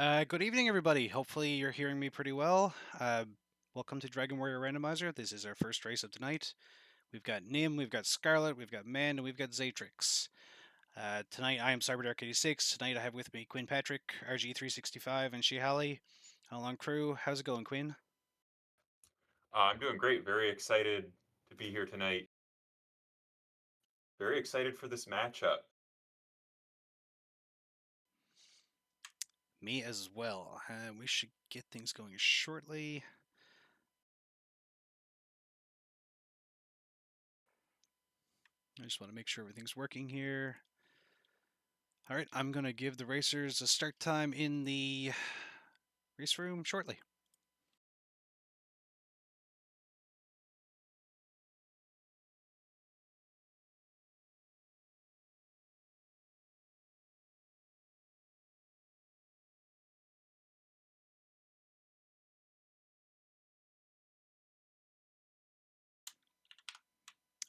Good evening, everybody. Hopefully, you're hearing me pretty well. Welcome to Dragon Warrior Randomizer. This is our first race of tonight. We've got Nim, we've got Scarlet, we've got Man, and we've got Zatrex. Tonight, I am CyberDark86. Tonight, I have with me Quinn Patrick, RG365, and Shihali. Along crew, how's it going, Quinn? I'm doing great. Very excited to be here tonight. Very excited for this matchup. Me as well. We should get things going shortly. I just want to make sure everything's working here. All right, I'm going to give the racers a start time in the race room shortly.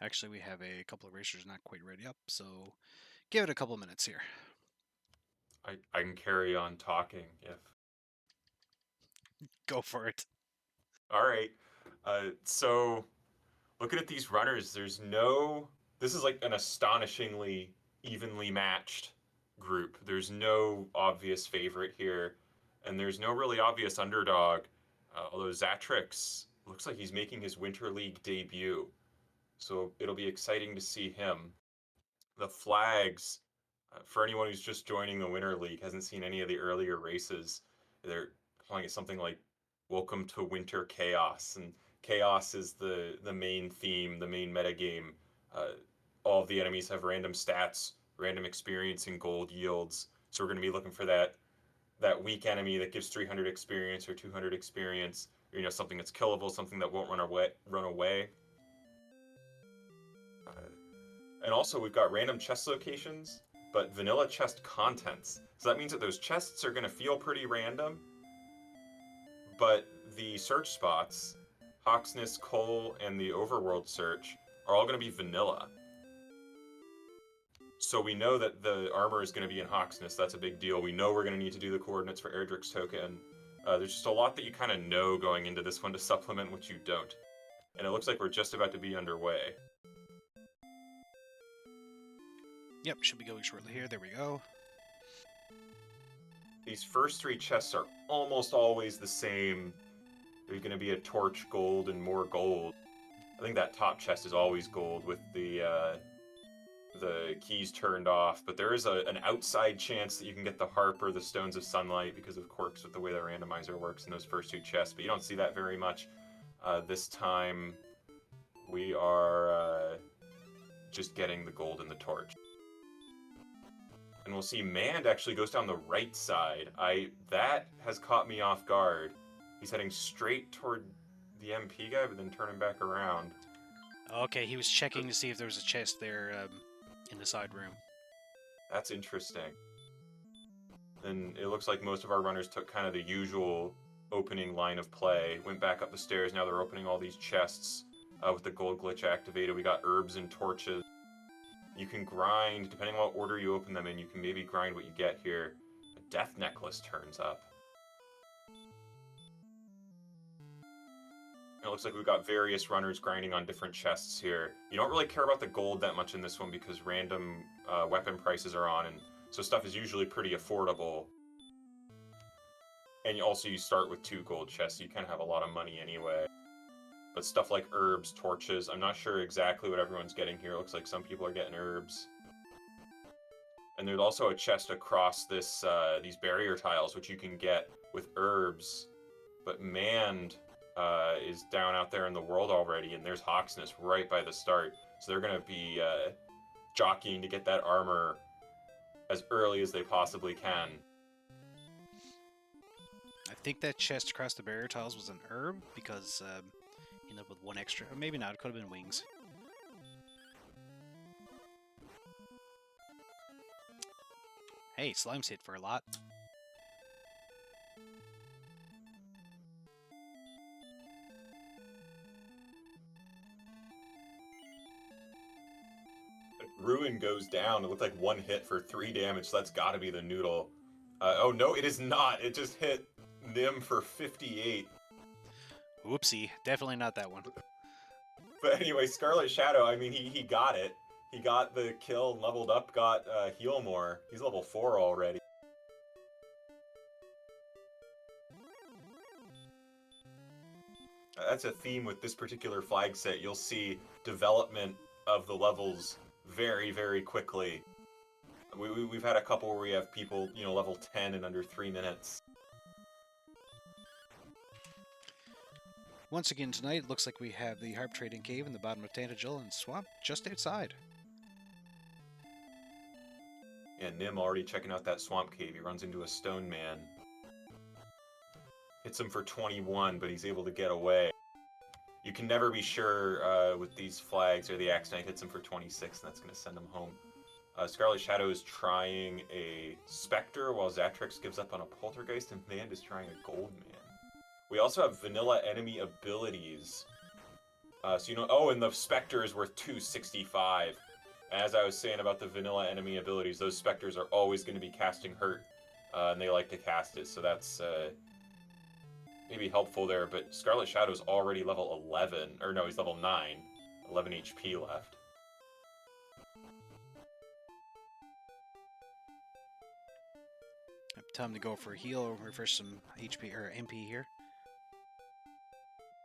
Actually, we have a couple of racers not quite ready up, so give it a couple minutes here. I can carry on talking if. Go for it. All right. So looking at these runners, there's no. This is like an astonishingly evenly matched group. There's no obvious favorite here, and there's no really obvious underdog. Although Zatrex looks like he's making his Winter League debut, so it'll be exciting to see him. The flags, for anyone who's just joining the Winter League, hasn't seen any of the earlier races, they're calling it something like "Welcome to Winter Chaos," and chaos is the main theme, the main metagame. All of the enemies have random stats, random experience, and gold yields. So we're going to be looking for that weak enemy that gives 300 experience or 200 experience, or something that's killable, something that won't run away. Uh, And also, we've got random chest locations, but vanilla chest contents. So that means that those chests are going to feel pretty random, but the search spots, Hawksness, Coal, and the Overworld search, are all going to be vanilla. So we know that the armor is going to be in Hawksness. That's a big deal. We know we're going to need to do the coordinates for Erdrick's token. There's just a lot that you kind of know going into this one to supplement what you don't. And it looks like we're just about to be underway. Yep, should be going shortly here. There we go. These first three chests are almost always the same. There's going to be a torch gold and more gold. I think that top chest is always gold with the keys turned off, but there is an outside chance that you can get the harp or the stones of sunlight because of quirks with the way that randomizer works in those first two chests, but you don't see that very much. This time we are just getting the gold and the torch. And we'll see Mand actually goes down the right side. That has caught me off guard. He's heading straight toward the MP guy, but then turning back around. Okay, he was checking to see if there was a chest there in the side room. That's interesting. And it looks like most of our runners took kind of the usual opening line of play, went back up the stairs. Now they're opening all these chests with the gold glitch activated. We got herbs and torches. You can grind, depending on what order you open them in, you can maybe grind what you get here. A death necklace turns up. It looks like we've got various runners grinding on different chests here. You don't really care about the gold that much in this one because random weapon prices are on, and so stuff is usually pretty affordable. And you start with 2 gold chests, so you kind of have a lot of money anyway. But stuff like herbs, torches, I'm not sure exactly what everyone's getting here. It looks like some people are getting herbs. And there's also a chest across these barrier tiles, which you can get with herbs. But Mand is down out there in the world already, and there's Hawksness right by the start. So they're going to be jockeying to get that armor as early as they possibly can. I think that chest across the barrier tiles was an herb because you end up with one extra. Or maybe not, it could have been wings. Hey, slime's hit for a lot. Ruin goes down. It looked like 1 hit for 3 damage, so that's got to be the noodle. Oh no, it is not. It just hit Nim for 58. Whoopsie, definitely not that one. But anyway, Scarletshadoww, I mean, he got it. He got the kill, leveled up, got heal more. He's level 4 already. That's a theme with this particular flag set. You'll see development of the levels very, very quickly. We've had a couple where we have people, you know, level 10 in under 3 minutes. Once again tonight, it looks like we have the Harp Trading Cave in the bottom of Tantagel and Swamp just outside. Yeah, Nim already checking out that swamp cave. He runs into a stone man. Hits him for 21, but he's able to get away. You can never be sure with these flags, or the Axe Knight hits him for 26, and that's going to send him home. Scarletshadoww is trying a Spectre, while Zatrex gives up on a Poltergeist, and Mand is trying a Gold Man. We also have vanilla enemy abilities. So you know, oh, and the Spectre is worth 265. As I was saying about the vanilla enemy abilities, those Spectres are always going to be casting Hurt, and they like to cast it, so that's maybe helpful there. But Scarletshadoww is already level 11, or no, he's level 9, 11 HP left. Time to go for a heal, refresh some HP or MP here.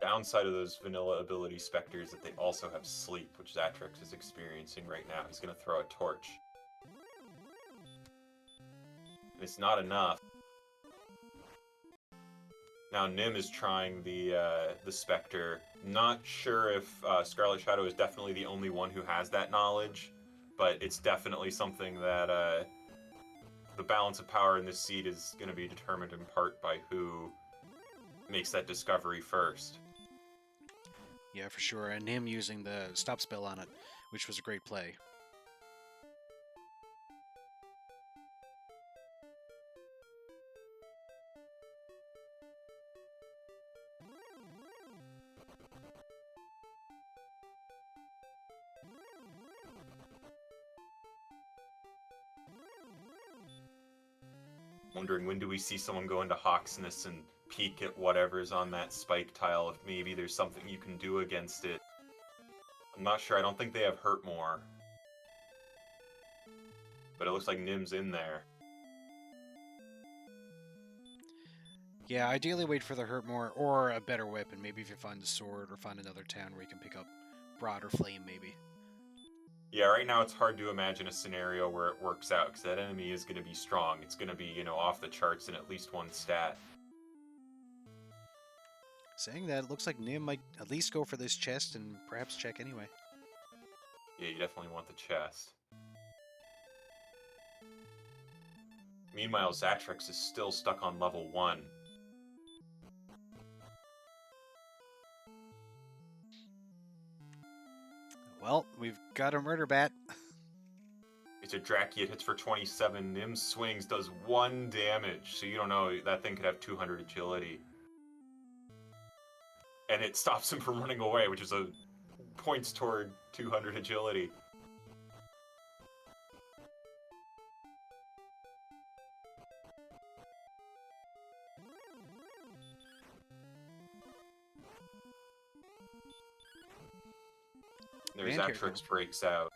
Downside of those vanilla ability Spectres that they also have Sleep, which Zatrex is experiencing right now. He's going to throw a torch. And it's not enough. Now Nim is trying the Spectre. Not sure if Scarletshadoww is definitely the only one who has that knowledge, but it's definitely something that the balance of power in this seed is going to be determined in part by who makes that discovery first. Yeah, for sure. And him using the stop spell on it, which was a great play. Wondering when do we see someone go into Hawksness and peek at whatever's on that spike tile, if maybe there's something you can do against it. I'm not sure. I don't think they have Hurt more. But it looks like Nim's in there. Yeah, ideally wait for the hurt more or a better weapon. Maybe if you find the sword or find another town where you can pick up Broad or Flame, maybe. Yeah, right now it's hard to imagine a scenario where it works out, because that enemy is going to be strong. It's going to be, you know, off the charts in at least one stat. Saying that, it looks like Nim might at least go for this chest and perhaps check anyway. Yeah, you definitely want the chest. Meanwhile, Zatrex is still stuck on level 1. Well, we've got a murder bat. It's a Draki, it hits for 27. Nim swings, does 1 damage, so you don't know, that thing could have 200 agility. And it stops him from running away, which is a points toward 200 agility. There's Zatrex breaks out.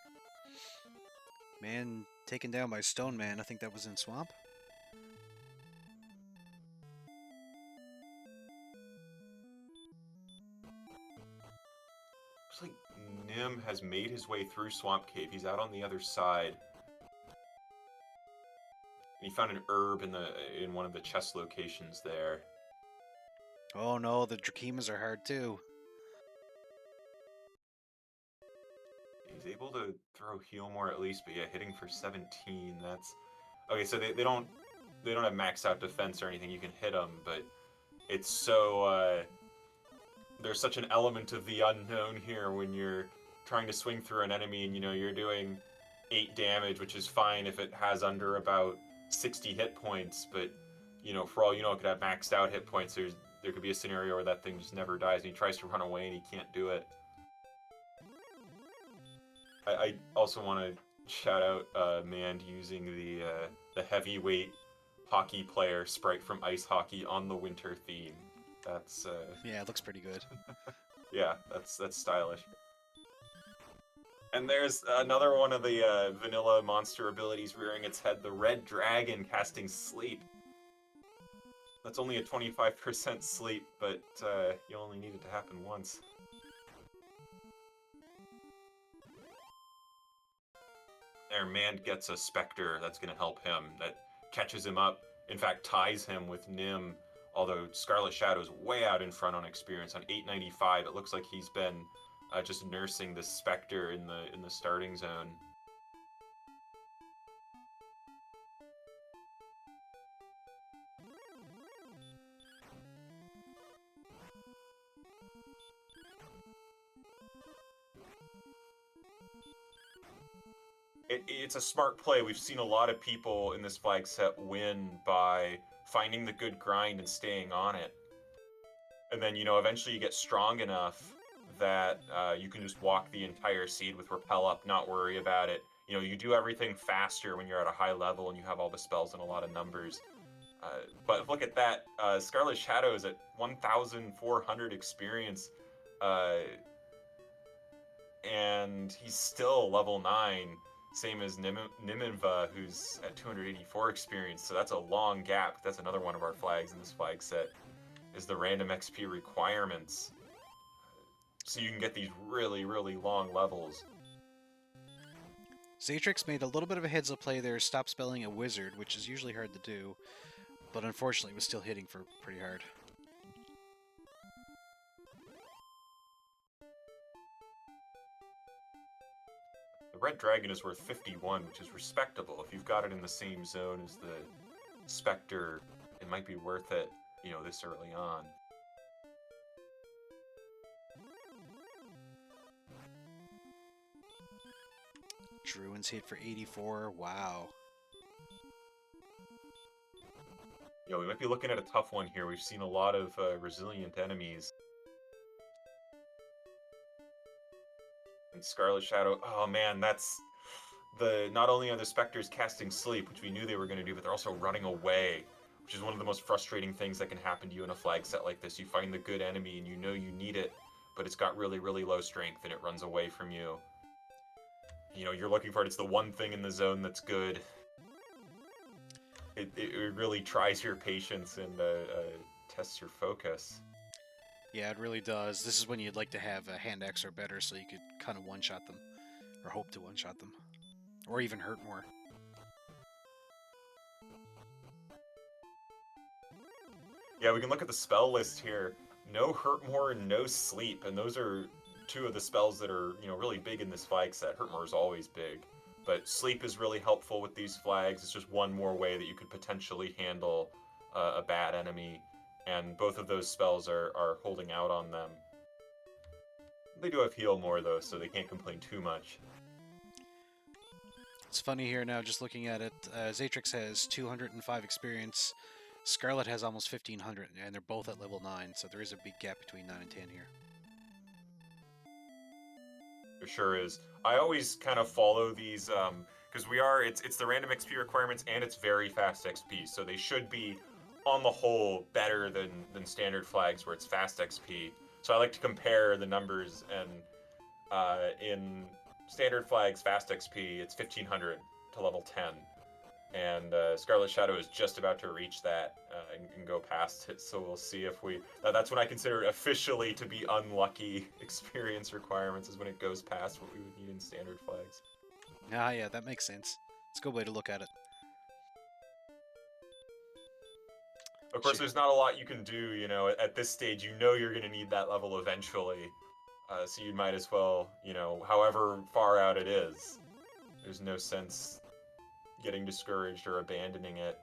Man taken down by Stone Man. I think that was in Swamp. Looks like Nim has made his way through Swamp Cave. He's out on the other side. And he found an herb in one of the chest locations there. Oh no, the Drakemas are hard too. He's able to throw heal more at least, but yeah, hitting for 17. That's okay. So they don't have maxed out defense or anything. You can hit them, but it's so there's such an element of the unknown here when you're trying to swing through an enemy, and you know you're doing 8 damage, which is fine if it has under about 60 hit points, but you know, for all you know, it could have maxed out hit points. There could be a scenario where that thing just never dies, and he tries to run away and he can't do it. I also want to shout out Mand using the heavyweight hockey player sprite from ice hockey on the winter theme. That's Yeah, it looks pretty good. yeah, that's stylish. And there's another one of the vanilla monster abilities rearing its head, the red dragon casting sleep. That's only a 25% sleep, but you only need it to happen once. There, man gets a Spectre that's going to help him, that catches him up, in fact ties him with Nim, although Scarletshadow's way out in front on experience. On 895, it looks like he's been just nursing the Spectre in the starting zone. It's a smart play. We've seen a lot of people in this flag set win by finding the good grind and staying on it. And then, eventually you get strong enough that you can just walk the entire seed with Repel Up, not worry about it. You do everything faster when you're at a high level and you have all the spells and a lot of numbers. But look at that. Scarletshadoww is at 1,400 experience. And he's still level 9, same as Nimin-VAH, who's at 284 experience. So that's a long gap. That's another one of our flags in this flag set, is the random XP requirements. So you can get these really, really long levels. Zatrex made a little bit of a heads-up play there, stop spelling a wizard, which is usually hard to do, but unfortunately was still hitting for pretty hard. The red dragon is worth 51, which is respectable. If you've got it in the same zone as the Spectre, it might be worth it, this early on. Druin's hit for 84, wow. We might be looking at a tough one here. We've seen a lot of resilient enemies. And Scarletshadoww, oh man, that's not only are the Spectres casting sleep, which we knew they were going to do, but they're also running away, which is one of the most frustrating things that can happen to you in a flag set like this. You find the good enemy and you know you need it, but it's got really, really low strength and it runs away from you. You're looking for it. It's the one thing in the zone that's good. It really tries your patience and tests your focus. Yeah, it really does. This is when you'd like to have a hand X or better so you could kind of one-shot them, or hope to one-shot them, or even hurt more. Yeah, we can look at the spell list here. No Hurt More and no Sleep, and those are two of the spells that are, really big in this flag set. Hurt More is always big, but Sleep is really helpful with these flags. It's just one more way that you could potentially handle a bad enemy, and both of those spells are holding out on them. They do have Heal More, though, so they can't complain too much. It's funny here now, just looking at it. Zatrex has 205 experience. Scarlet has almost 1,500, and they're both at level 9, so there is a big gap between 9 and 10 here. There sure is. I always kind of follow these, because it's the random XP requirements, and it's very fast XP, so they should be, on the whole, better than standard flags where it's fast XP. So I like to compare the numbers, and in standard flags fast XP, it's 1,500 to level 10. And Scarletshadoww is just about to reach that and go past it. So we'll see if that's when I consider it officially to be unlucky experience requirements, is when it goes past what we would need in standard flags. Ah, yeah, that makes sense. It's a good way to look at it. Of course, there's not a lot you can do, at this stage. You're going to need that level eventually. So you might as well, however far out it is, there's no sense getting discouraged or abandoning it.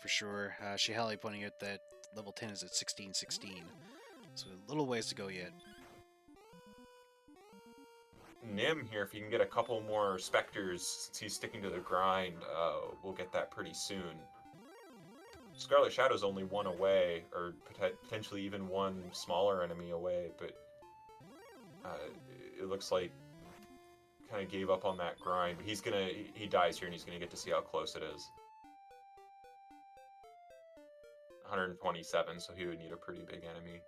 For sure. Shihali pointing out that level 10 is at 1616, so a little ways to go yet. Nim here, if you can get a couple more Spectres, since he's sticking to the grind, we'll get that pretty soon. Scarletshadoww's only one away, or potentially even one smaller enemy away, but it looks like kind of gave up on that grind. But he dies here, and he's gonna get to see how close it is. 127, so he would need a pretty big enemy.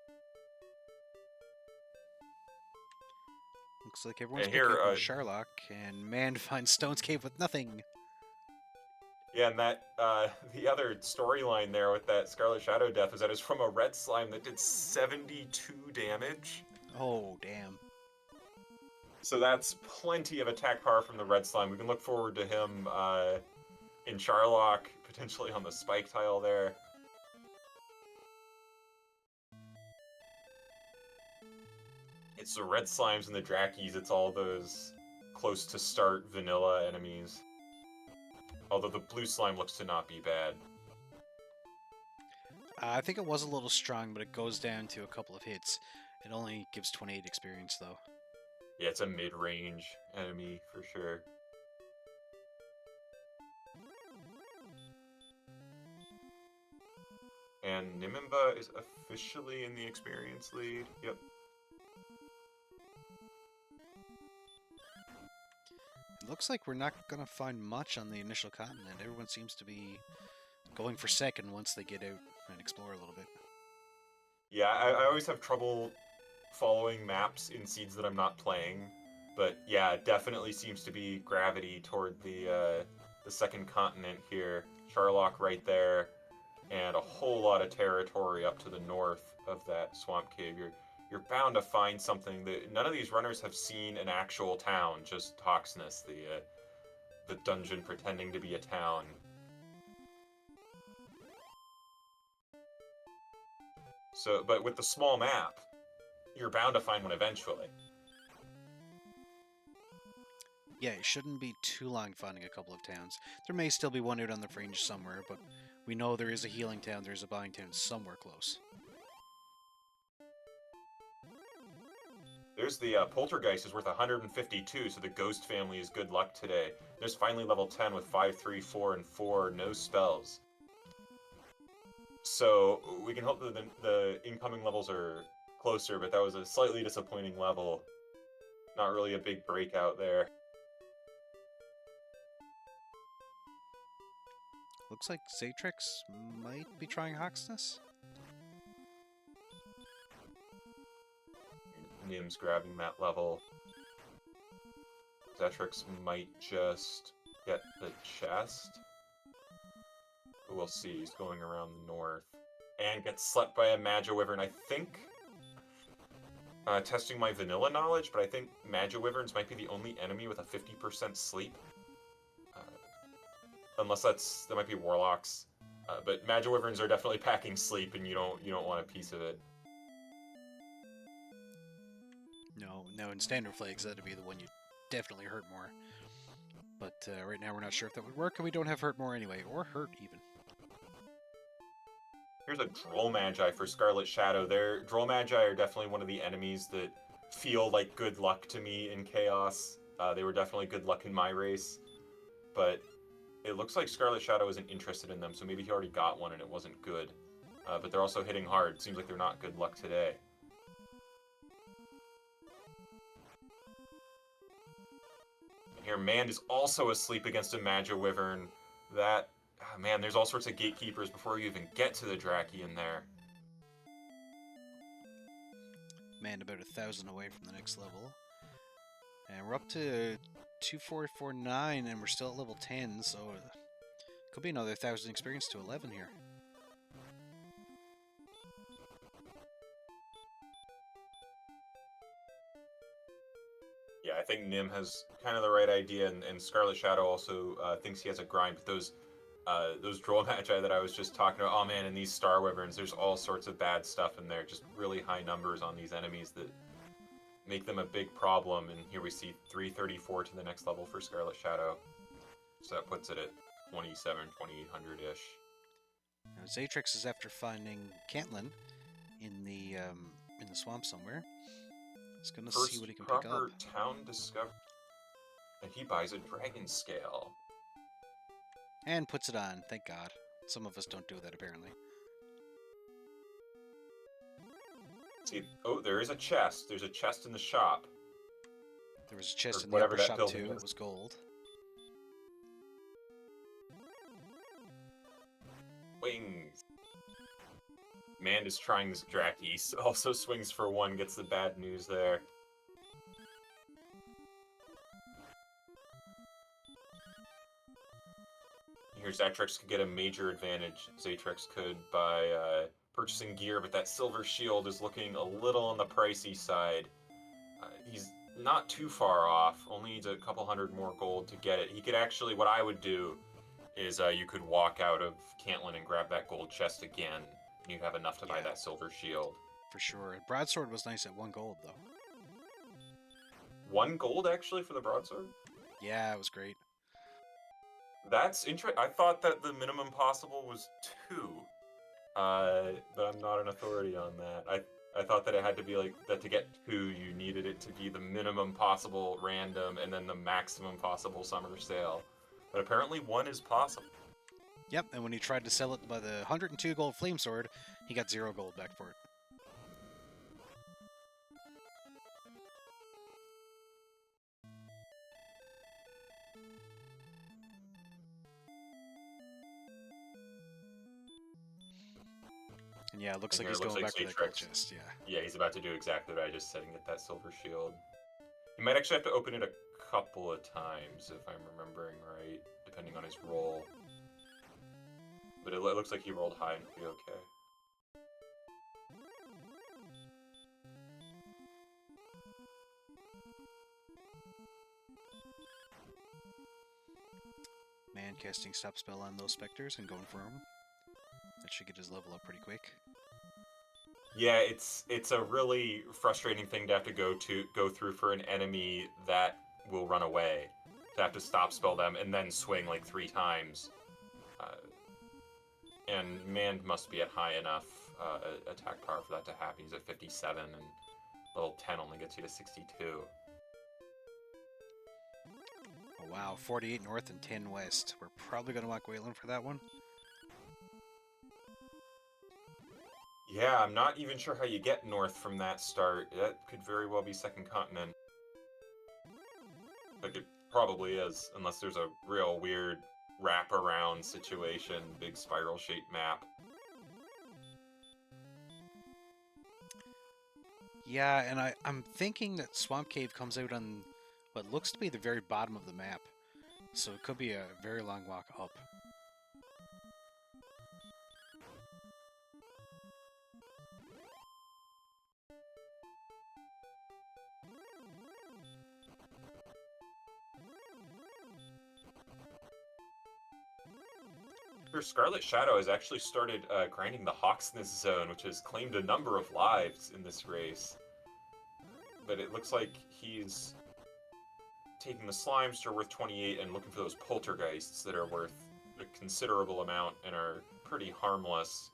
Looks like everyone's And picking here, up on Sharlock, and man finds Stone's Cave with nothing. yeah, and that the other storyline there with that Scarletshadoww death is that it's from a red slime that did 72 damage. Oh, damn. So that's plenty of attack power from the red slime. We can look forward to him in Sharlock, potentially on the spike tile there. It's the red slimes and the Drakies. It's all those close to start vanilla enemies. Although the blue slime looks to not be bad. I think it was a little strong, but it goes down to a couple of hits. It only gives 28 experience, though. Yeah, it's a mid-range enemy for sure. And Nimin-VAH is officially in the experience lead. Yep. It looks like we're not going to find much on the initial continent. Everyone seems to be going for second once they get out and explore a little bit. Yeah, I always have trouble following maps in seeds that I'm not playing. But yeah, it definitely seems to be gravity toward the second continent here. Sharlock right there, and a whole lot of territory up to the north of that swamp cave. You're bound to find something that none of these runners have seen an actual town, just Toxness, the dungeon pretending to be a town. So, but with the small map, you're bound to find one eventually. Yeah, it shouldn't be too long finding a couple of towns. There may still be one out on the fringe somewhere, but we know there is a healing town, there's a buying town somewhere close. There's the Poltergeist is worth 152, so the Ghost family is good luck today. There's finally level 10 with 5, 3, 4, and 4, no spells. So we can hope that the incoming levels are closer, but that was a slightly disappointing level. Not really a big breakout there. Looks like Zatrex might be trying Hawksness. Nim's grabbing that level. Zatrex might just get the chest. But we'll see. He's going around the north. And gets slept by a Magiwyvern. I think, testing my vanilla knowledge, but I think Magiwyverns might be the only enemy with a 50% sleep. Unless that might be Warlocks. But Magiwyverns are definitely packing sleep, and you don't want a piece of it. No, in Standard Flags, that'd be the one you definitely hurt more. But right now we're not sure if that would work, and we don't have hurt more anyway, or hurt even. Here's a Droll Magi for Scarletshadoww. Droll Magi are definitely one of the enemies that feel like good luck to me in Chaos. They were definitely good luck in my race. But it looks like Scarletshadoww isn't interested in them, so maybe he already got one and it wasn't good. But they're also hitting hard. Seems like they're not good luck today. And here, Mand is also asleep against a Magiwyvern. That, man, there's all sorts of gatekeepers before you even get to the Draki in there. Man, about 1,000 away from the next level. And we're up to 2449, and we're still at level 10, so could be another 1,000 experience to 11 here. Yeah, I think Nim has kind of the right idea, and Scarletshadoww also thinks he has a grind. But those Droll Magi that I was just talking about, oh man, and these Star Wyverns, there's all sorts of bad stuff in there. Just really high numbers on these enemies that make them a big problem. And here we see 334 to the next level for Scarletshadoww. So that puts it at 27, 2800-ish. Now, Zatrex is after finding Cantlin in the swamp somewhere. He's gonna see what he can pick up. Proper town discovery. And he buys a dragon scale. And puts it on, thank God. Some of us don't do that, apparently. See, oh, there is a chest. There's a chest in the shop. There was a chest Or in the whatever upper that shop building too, is. it was gold. Wings. Man is trying this Draki. Also swings for one, gets the bad news there. Here, Zatrex could get a major advantage. Zatrex could by purchasing gear, but that silver shield is looking a little on the pricey side. He's not too far off, only needs a couple hundred more gold to get it. He could actually, what I would do is you could walk out of Cantlin and grab that gold chest again, and you'd have enough to buy that silver shield. For sure. Broadsword was nice at 1 gold, though. 1 gold, actually, for the broadsword? Yeah, it was great. That's interesting. I thought that the minimum possible was 2, but I'm not an authority on that. I thought that it had to be like that to get 2, you needed it to be the minimum possible random and then the maximum possible summer sale. But apparently 1 is possible. Yep, and when he tried to sell it by the 102 gold flame sword, he got 0 gold back for it. And yeah, it looks like he's going back for that gold chest, yeah. Yeah, he's about to do exactly what I just said and get that silver shield. He might actually have to open it a couple of times, if I'm remembering right, depending on his roll. But it looks like he rolled high and be okay. Man casting stop spell on those specters and going for him. That should get his level up pretty quick. Yeah, it's a really frustrating thing to have to go through for an enemy that will run away. To have to stop spell them and then swing like 3 times. And Man must be at high enough attack power for that to happen. He's at 57, and level 10 only gets you to 62. Oh wow, 48 north and 10 west. We're probably going to want Gwalen for that one. Yeah, I'm not even sure how you get north from that start. That could very well be Second Continent. Like it probably is, unless there's a real weird wrap-around situation, big spiral-shaped map. Yeah, and I'm thinking that Swamp Cave comes out on what looks to be the very bottom of the map. So it could be a very long walk up. Scarletshadoww has actually started grinding the Hawksness zone, which has claimed a number of lives in this race. But it looks like he's taking the slimes, which are worth 28, and looking for those poltergeists that are worth a considerable amount and are pretty harmless.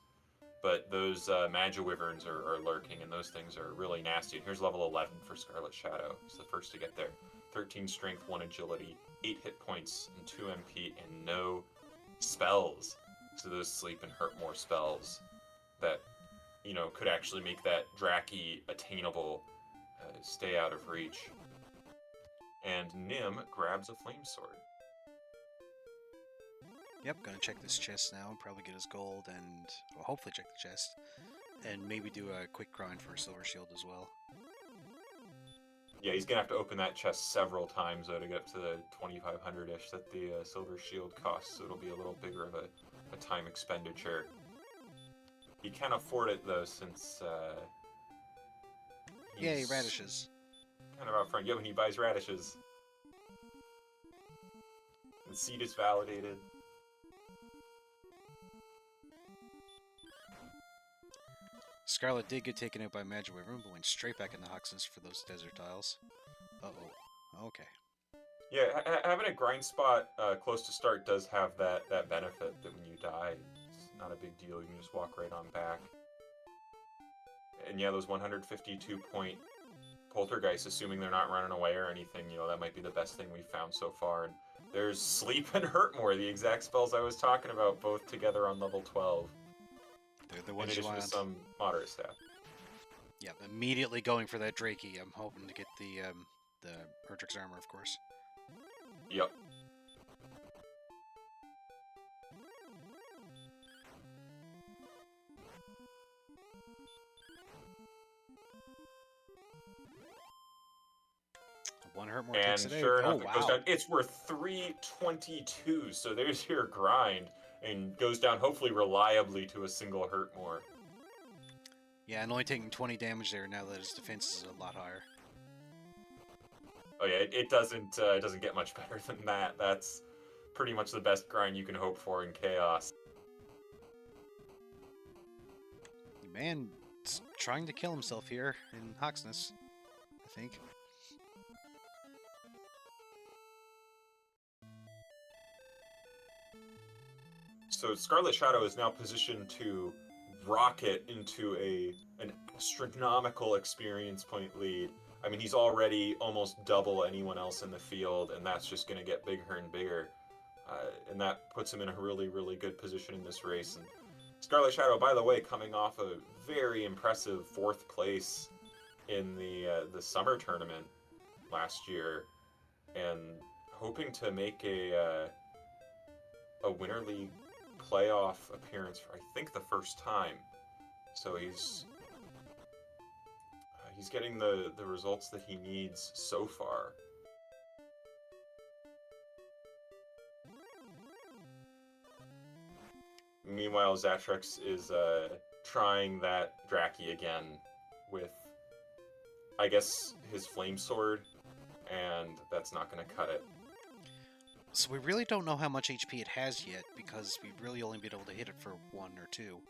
But those Magiwyverns are lurking, and those things are really nasty. And here's level 11 for Scarletshadoww. He's the first to get there. 13 strength, 1 agility, 8 hit points, and 2 MP, and no spells. So those sleep and hurt more spells that, could actually make that Draki attainable, stay out of reach. And Nim grabs a flame sword. Yep, gonna check this chest now and probably get his gold and hopefully check the chest. And maybe do a quick grind for a silver shield as well. Yeah, he's gonna have to open that chest several times though to get up to the 2,500-ish that the silver shield costs, so it'll be a little bigger of a time expenditure. He can afford it though, since Yay, radishes. Kind of out front. Yeah, when he buys radishes. The seed is validated. Scarlet did get taken out by Magiwyvern, but went straight back in the Hawksness for those desert tiles. Uh-oh. Okay. Yeah, having a grind spot close to start does have that benefit that when you die, it's not a big deal. You can just walk right on back. And yeah, those 152-point poltergeists, assuming they're not running away or anything, that might be the best thing we've found so far. And there's Sleep and Hurt More, the exact spells I was talking about, both together on level 12. They're the ones in addition you want. To some moderate stat. Yeah, immediately going for that Drakey. I'm hoping to get the Erdrick's armor, of course. Yep. One hurt more takes And it out. sure Oh, enough, it goes wow. down. It's worth 322. So there's your grind, and goes down hopefully reliably to a single hurt more. Yeah, and only taking 20 damage there now that his defense is a lot higher. Oh yeah, it doesn't get much better than that. That's pretty much the best grind you can hope for in Chaos. Man, trying to kill himself here in Hoxness, I think. So Scarletshadoww is now positioned to rocket into an astronomical experience point lead. I mean, he's already almost double anyone else in the field, and that's just going to get bigger and bigger. And that puts him in a really, really good position in this race. And Scarletshadoww, by the way, coming off a very impressive 4th place in the summer tournament last year, and hoping to make a Winter League playoff appearance for I think the first time. So he's getting the results that he needs so far. Meanwhile, Zatrex is trying that Draki again with, I guess, his Flame Sword, and that's not going to cut it. So we really don't know how much HP it has yet, because we've really only been able to hit it for 1 or 2.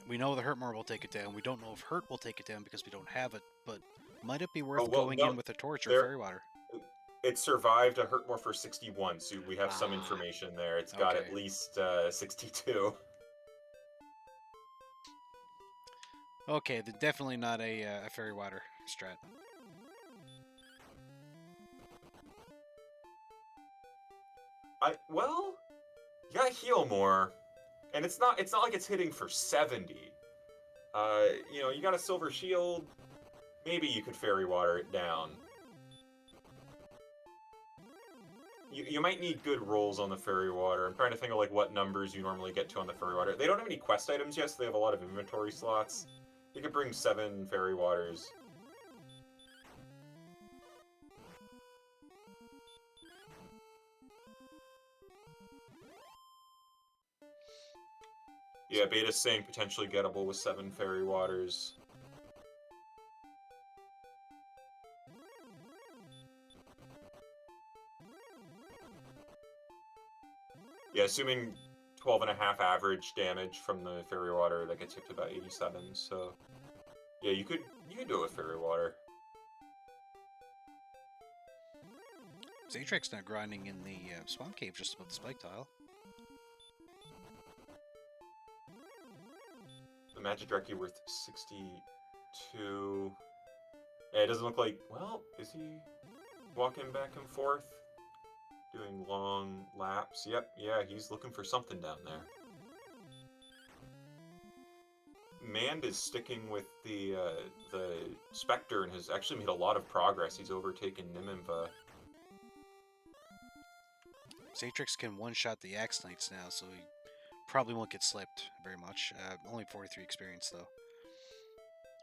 We know the Hurt More will take it down. We don't know if Hurt will take it down because we don't have it, but might it be worth Oh well, going no, in with a Torch or there Fairy Water? it survived a Hurt More for 61, so we have some Ah, information there. It's got okay. at least 62. Okay, then definitely not a Fairy Water strat. Well, you gotta heal more, and it's not like it's hitting for 70. You got a Silver Shield. Maybe you could Fairy Water it down. You might need good rolls on the Fairy Water. I'm trying to think of like what numbers you normally get to on the Fairy Water. They don't have any quest items yet, so they have a lot of inventory slots. You could bring 7 Fairy Waters. Yeah, Beta's saying potentially gettable with 7 Fairy Waters. Yeah, assuming 12.5 average damage from the Fairy Water, that gets you up to about 87. So, yeah, you could do it with Fairy Water. Zatrex now grinding in the Swamp Cave just above the Spike Tile. The Magidraki worth 62. Yeah, it doesn't look like. Well, is he walking back and forth? Doing long laps? Yep, yeah, he's looking for something down there. Mand is sticking with the Spectre and has actually made a lot of progress. He's overtaken Nimin-VAH. Zatrex can one-shot the Axe Knights now, so he probably won't get slipped very much. Only 43 experience, though.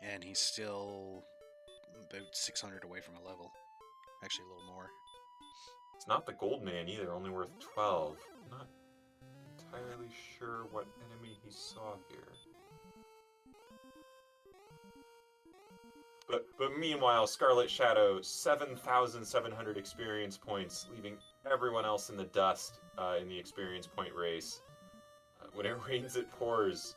And he's still about 600 away from a level. Actually, a little more. It's not the Gold Man either, only worth 12. I'm not entirely sure what enemy he saw here. But meanwhile, Scarletshadoww, 7,700 experience points, leaving everyone else in the dust in the experience point race. When it rains, it pours.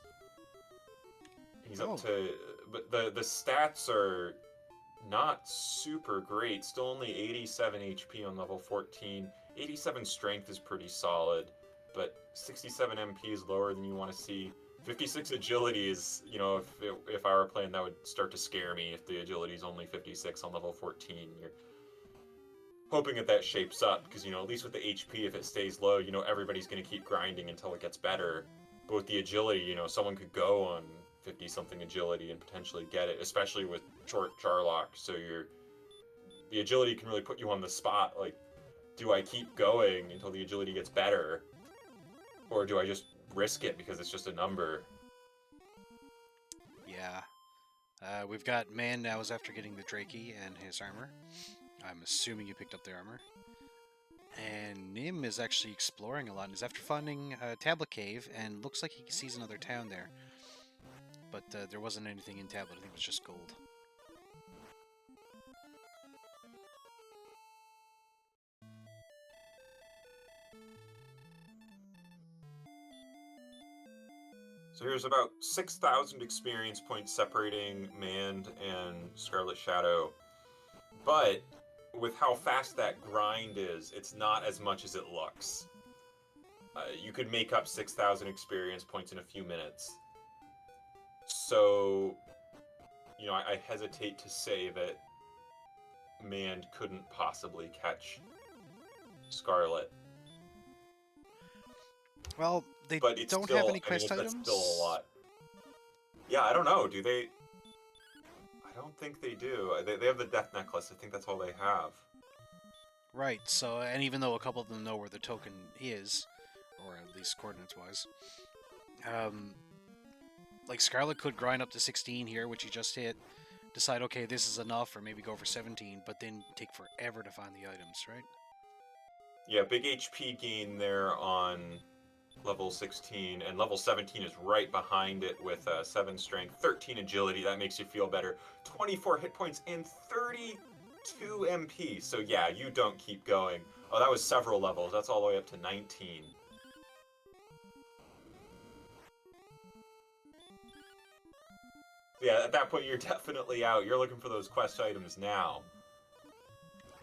He's up to, but the stats are not super great. Still only 87 HP on level 14. 87 strength is pretty solid, but 67 MP is lower than you want to see. 56 agility is, if I were playing, that would start to scare me if the agility is only 56 on level 14. You're hoping that shapes up, because, at least with the HP, if it stays low, everybody's going to keep grinding until it gets better. But with the agility, someone could go on 50-something agility and potentially get it, especially with short Charlock. So the agility can really put you on the spot. Like, do I keep going until the agility gets better? Or do I just risk it because it's just a number? Yeah. We've got Man now is after getting the Drakey and his armor. I'm assuming you picked up the armor. And Nim is actually exploring a lot. And is after finding a Tablet Cave, and looks like he sees another town there. But there wasn't anything in Tablet. I think it was just gold. So here's about 6,000 experience points separating Mand and Scarletshadoww. But with how fast that grind is, it's not as much as it looks. You could make up 6,000 experience points in a few minutes. So, I hesitate to say that Mand couldn't possibly catch Scarlet. Well, they But it's don't have still, any quest that's items. still a lot. Yeah, I don't know. Do they? I don't think they do. They have the death necklace. I think that's all they have. Right, so, and even though a couple of them know where the token is, or at least coordinates-wise, like Scarlet could grind up to 16 here, which he just hit, decide, okay, this is enough, or maybe go for 17, but then take forever to find the items, right? Yeah, big HP gain there on level 16, and level 17 is right behind it with 7 strength, 13 agility. That makes you feel better. 24 hit points and 32 MP. So yeah, you don't keep going. Oh, that was several levels. That's all the way up to 19. Yeah, at that point you're definitely out. You're looking for those quest items now.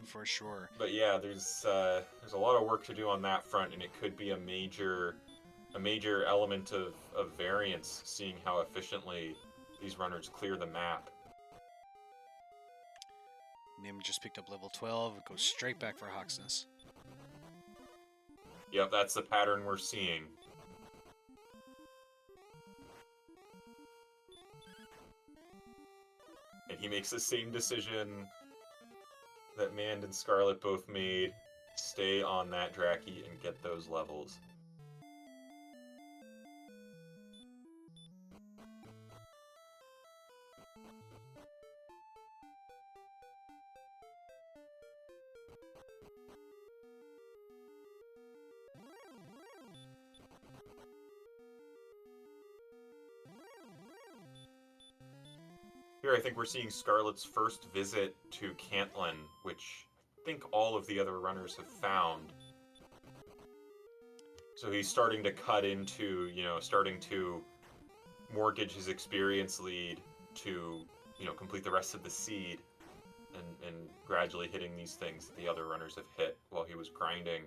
For sure. But yeah, there's a lot of work to do on that front, and it could be a major element of variance, seeing how efficiently these runners clear the map. Nim just picked up level 12 and goes straight back for Hawksness. Yep, that's the pattern we're seeing. And he makes the same decision that Mand and Scarlet both made. Stay on that Draki and get those levels. Here I think we're seeing Scarlet's first visit to Cantlin, which I think all of the other runners have found. So he's starting to cut into, starting to mortgage his experience lead to, complete the rest of the seed, and gradually hitting these things that the other runners have hit while he was grinding.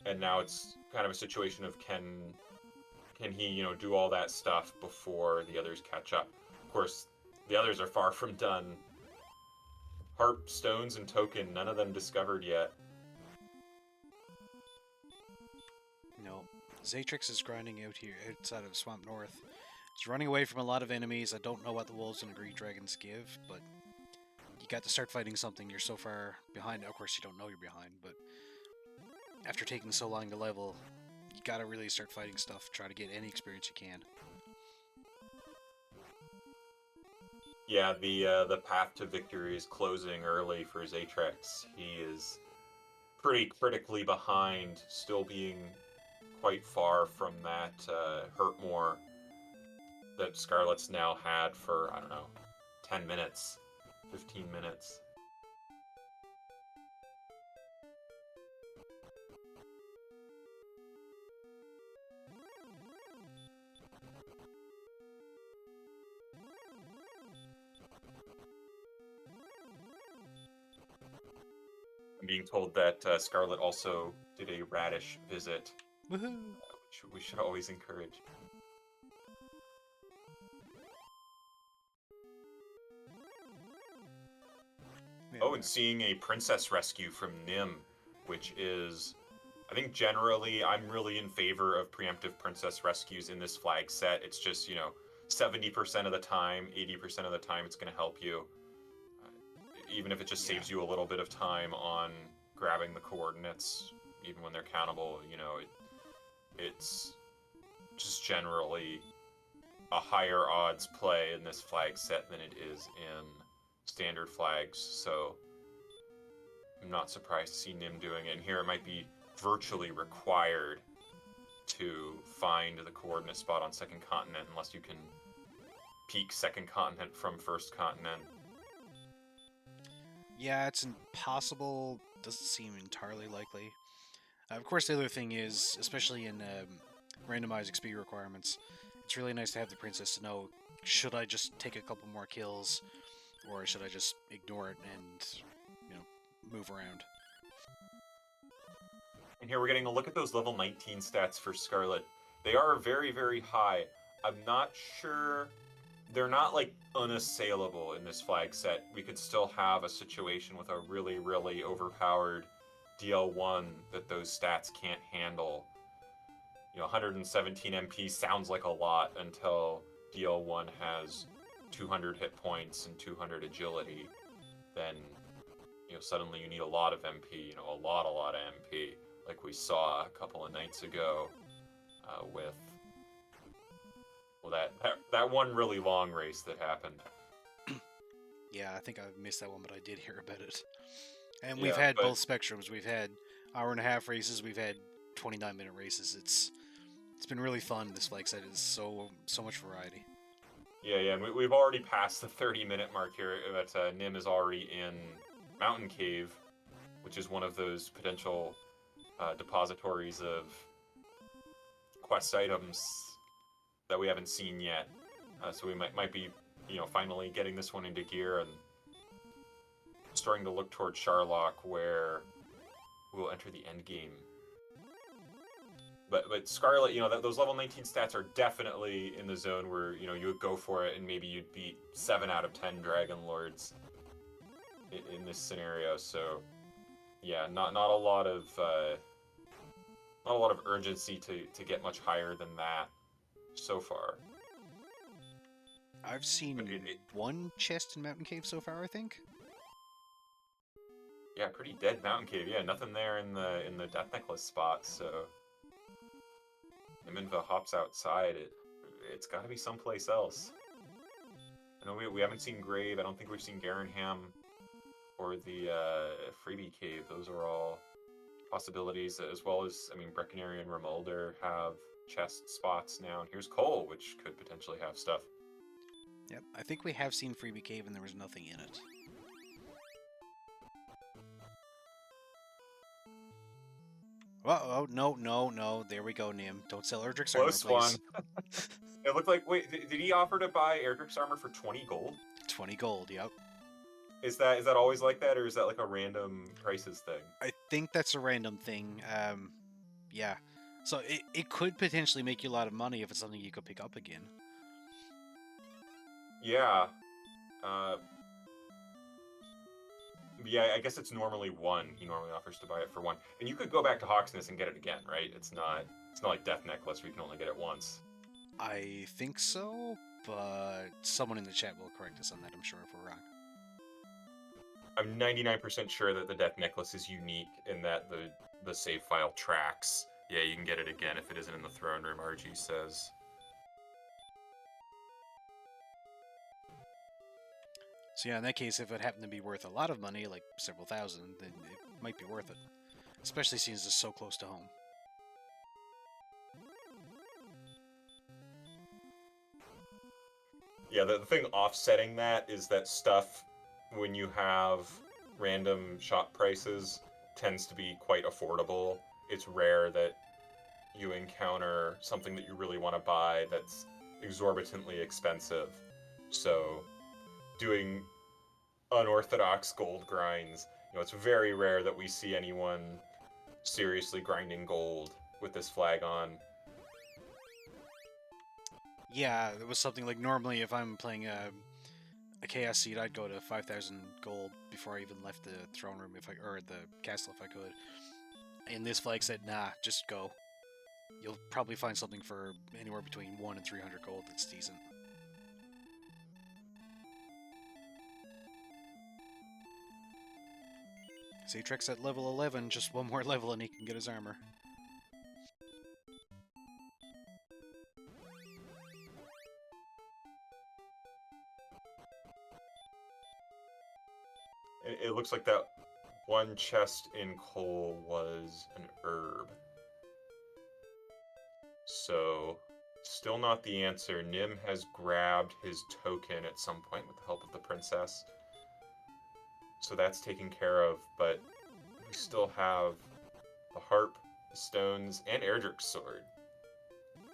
And now it's kind of a situation of can he, do all that stuff before the others catch up. Of course, the others are far from done. Harp, stones, and token, none of them discovered yet. No. Zatrex is grinding out here outside of Swamp North. He's running away from a lot of enemies. I don't know what the wolves and greed dragons give, but you got to start fighting something. You're so far behind. Of course, you don't know you're behind, but after taking so long to level, you gotta really start fighting stuff. Try to get any experience you can. Yeah, the path to victory is closing early for Zatrex. He is pretty critically behind, still being quite far from that Hurtmore that Scarlet's now had for, I don't know, 10 minutes, 15 minutes. I'm being told that Scarlet also did a radish visit, Woohoo! which we should always encourage. Oh, and seeing a princess rescue from Nim, which is, I think generally I'm really in favor of preemptive princess rescues in this flag set. It's just, 70% of the time, 80% of the time it's going to help you. Even if it just saves you a little bit of time on grabbing the coordinates, even when they're countable, it's just generally a higher odds play in this flag set than it is in standard flags. So I'm not surprised to see Nim doing it. And here it might be virtually required to find the coordinate spot on second continent unless you can peek second continent from first continent. Yeah, it's impossible. Doesn't seem entirely likely. Of course, the other thing is, especially in randomized XP requirements, it's really nice to have the princess to know, should I just take a couple more kills, or should I just ignore it and, move around? And here we're getting a look at those level 19 stats for Scarlet. They are very, very high. I'm not sure... They're not, like, unassailable in this flag set. We could still have a situation with a really, really overpowered DL1 that those stats can't handle. 117 MP sounds like a lot until DL1 has 200 hit points and 200 agility. Then, suddenly you need a lot of MP, a lot of MP, like we saw a couple of nights ago with that one really long race that happened. Yeah, I think I missed that one, but I did hear about it. And Yeah, we've had both spectrums. We've had hour-and-a-half races. We've had 29-minute races. It's been really fun. This flag set is so much variety. Yeah, and we've already passed the 30-minute mark here. That Nim is already in Mountain Cave, which is one of those potential depositories of quest items that we haven't seen yet. So we might be, finally getting this one into gear and starting to look toward Charlock, where we'll enter the end game. But Scarlet, those level 19 stats are definitely in the zone where, you would go for it and maybe you'd beat 7 out of 10 Dragon Lords in this scenario. So, yeah, not a lot of urgency to get much higher than that so far. I've seen one chest in Mountain Cave so far, I think. Yeah, pretty dead Mountain Cave. Yeah, nothing there in the Death Necklace spot, so Nimin-VAH hops outside. It's got to be someplace else. I know we haven't seen Grave. I don't think we've seen Garenham or the Freebie Cave. Those are all possibilities, as well as, Breckenary and Remulder have chest spots now. And here's Cole, which could potentially have stuff. Yep, I think we have seen Freebie Cave and there was nothing in it. Oh, no. There we go, Nim. Don't sell Erdrick's armor, please. Close one. It looked like... Wait, did he offer to buy Erdrick's armor for 20 gold? 20 gold, yep. Is that always like that, or is that like a random prices thing? I think that's a random thing. Yeah. So it could potentially make you a lot of money if it's something you could pick up again. Yeah. Yeah, I guess it's normally 1. He normally offers to buy it for 1. And you could go back to Hawksness and get it again, right? It's not like Death Necklace where you can only get it once. I think so, but someone in the chat will correct us on that, I'm sure, if we're wrong. I'm 99% sure that the Death Necklace is unique in that the save file tracks. Yeah, you can get it again if it isn't in the throne room, RG says. So yeah, in that case, if it happened to be worth a lot of money, like several thousand, then it might be worth it. Especially since it's so close to home. Yeah, the thing offsetting that is that stuff, when you have random shop prices, tends to be quite affordable. It's rare that you encounter something that you really want to buy that's exorbitantly expensive. So doing unorthodox gold grinds, it's very rare that we see anyone seriously grinding gold with this flag on. Yeah, it was something like normally if I'm playing a Chaos Seed, I'd go to 5,000 gold before I even left the throne room, or the castle if I could. And this flag said, nah, just go. You'll probably find something for anywhere between 1 and 300 gold that's decent. Zatrex at level 11, just one more level and he can get his armor. It looks like that one chest in coal was an herb. So, still not the answer. Nim has grabbed his token at some point with the help of the princess. So that's taken care of, but we still have the harp, the stones, and Erdrick's sword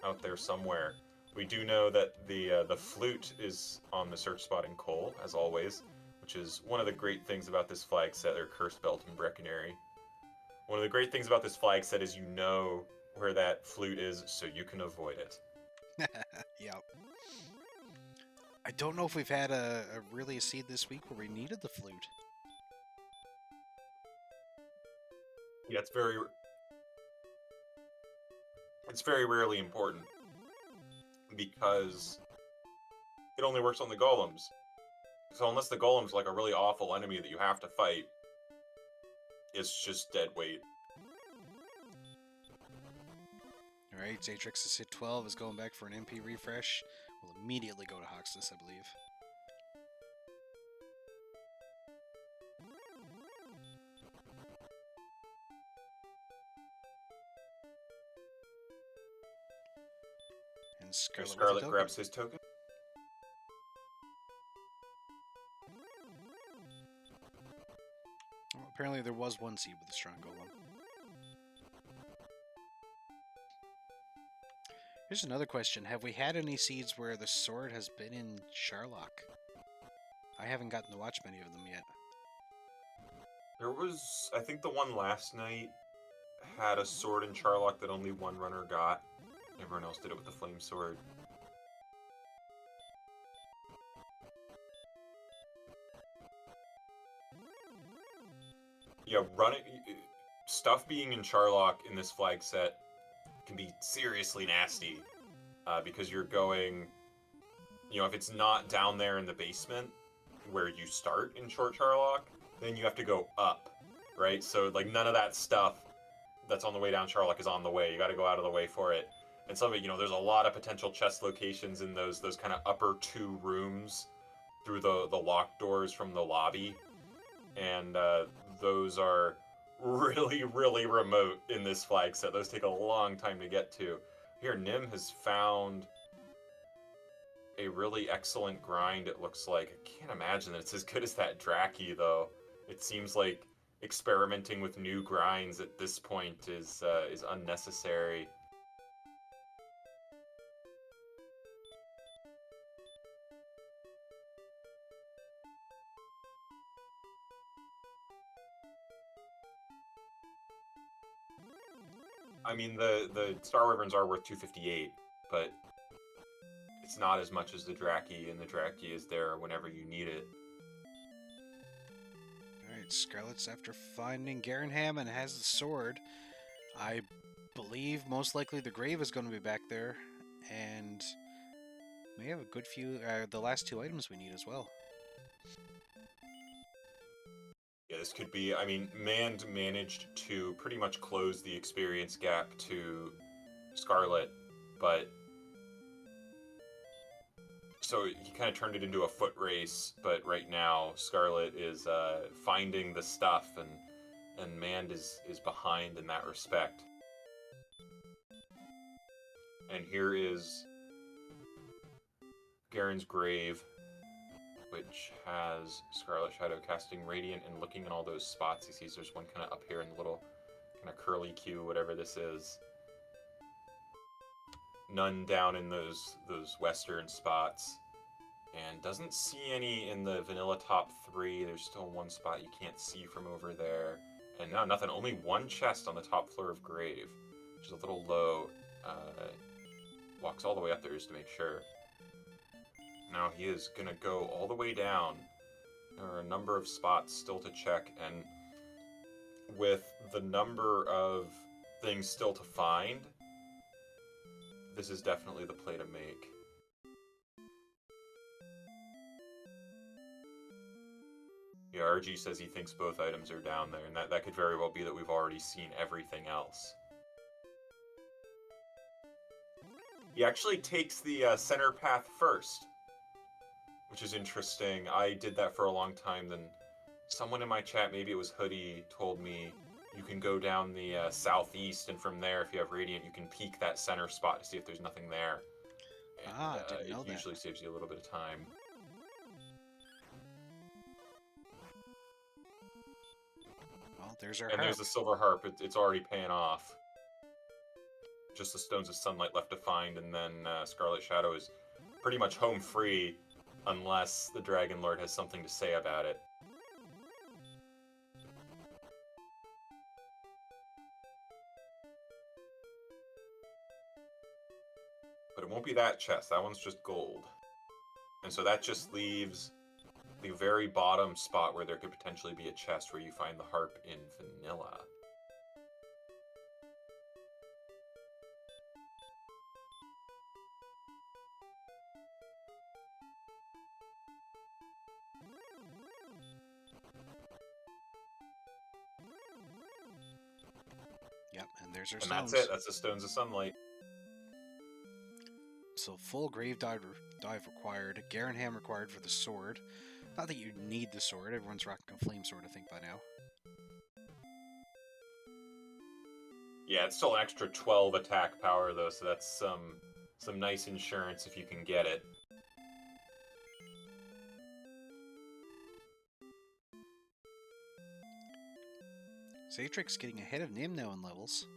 out there somewhere. We do know that the flute is on the search spot in coal, as always, which is one of the great things about this flag set, or Cursed Belt and Brecconary. One of the great things about this flag set is you know where that flute is, so you can avoid it. Yep. I don't know if we've had a seed this week where we needed the flute. Yeah, it's very rarely important because it only works on the golems. So unless the golem's like a really awful enemy that you have to fight, it's just dead weight. Alright, Zatrex is hit 12, is going back for an MP refresh. We'll immediately go to Hoxless, I believe. And So Scarlet with a Scarlet token. grabs his token. Well, apparently there was one seed with a strong golem. Here's another question. Have we had any seeds where the sword has been in Charlock? I haven't gotten to watch many of them yet. There was, I think the one last night had a sword in Charlock that only one runner got. Everyone else did it with the flame sword. Yeah, stuff being in Charlock in this flag set can be seriously nasty because you're going, if it's not down there in the basement where you start in Short Charlock, then you have to go up, right? So like none of that stuff that's on the way down Charlock is on the way. You got to go out of the way for it. And some of it, there's a lot of potential chest locations in those kind of upper two rooms through the locked doors from the lobby, and those are really really remote in this flag set. Those take a long time to get to. Here, Nim has found a really excellent grind. It looks like I can't imagine that it's as good as that Draki though. It seems like experimenting with new grinds at this point is unnecessary. I mean, the Star Wyverns are worth 258, but it's not as much as the Draki, and the Draki is there whenever you need it. Alright, Scarlet's after finding Garenham and has the sword. I believe most likely the grave is going to be back there, and we have a good few, the last two items we need as well. Yeah, this could be. I mean, Mand managed to pretty much close the experience gap to Scarlet, but so he kind of turned it into a foot race. But right now, Scarlet is finding the stuff, and Mand is behind in that respect. And here is Garen's grave, which has Scarletshadoww casting Radiant and looking in all those spots. He sees there's one kind of up here in the little kind of curly Q, whatever this is. None down in those western spots. And doesn't see any in the vanilla top 3. There's still one spot you can't see from over there. And no, nothing. Only one chest on the top floor of Grave, which is a little low. Walks all the way up there just to make sure. Now he is going to go all the way down. There are a number of spots still to check, and with the number of things still to find, this is definitely the play to make. Yeah, RG says he thinks both items are down there, and that could very well be that we've already seen everything else. He actually takes the center path first, which is interesting. I did that for a long time, then Someone in my chat, maybe it was Hoodie, told me you can go down the southeast, and from there, if you have Radiant, you can peek that center spot to see if there's nothing there. And Didn't it know that. usually saves you a little bit of time. Well, there's our And harp. there's the Silver Harp. It's already paying off. Just the Stones of Sunlight left to find, and then Scarletshadoww is pretty much home free unless the Dragon Lord has something to say about it. But it won't be that chest. That one's just gold. And so that just leaves the very bottom spot where there could potentially be a chest where you find the harp in vanilla. Yep, and there's our And stones. that's it. That's the Stones of Sunlight. So full grave dive required. Garanham required for the sword. Not that you need the sword. Everyone's rocking a flame sword, I think, by now. Yeah, it's still an extra 12 attack power though, so that's some nice insurance if you can get it. Zatrex getting ahead of Nim now in levels.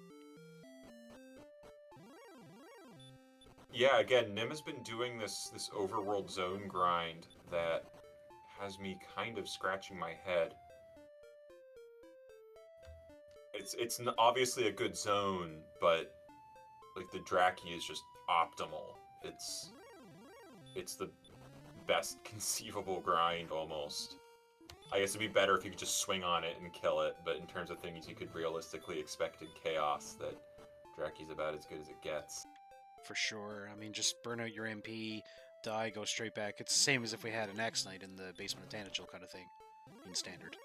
Yeah, again, Nim has been doing this overworld zone grind that has me kind of scratching my head. It's obviously a good zone, but like the Draki is just optimal. It's the best conceivable grind almost. I guess it'd be better if you could just swing on it and kill it, but in terms of things you could realistically expect in Chaos, that Draki's about as good as it gets. For sure. I mean, just burn out your MP, die, go straight back. It's the same as if we had an Axe Knight in the basement of Tanachill kind of thing, in standard.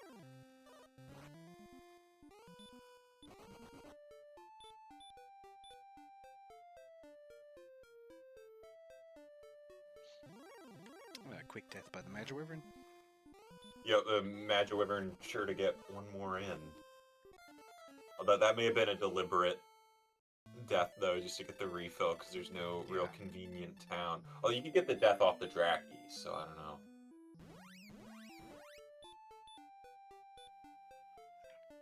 Quick death by the Magic Wyvern. Yeah, the Magic Wyvern sure to get one more in. Although that may have been a deliberate death, though, just to get the refill, because there's no real convenient town. Oh, you could get the death off the Draki, so I don't know.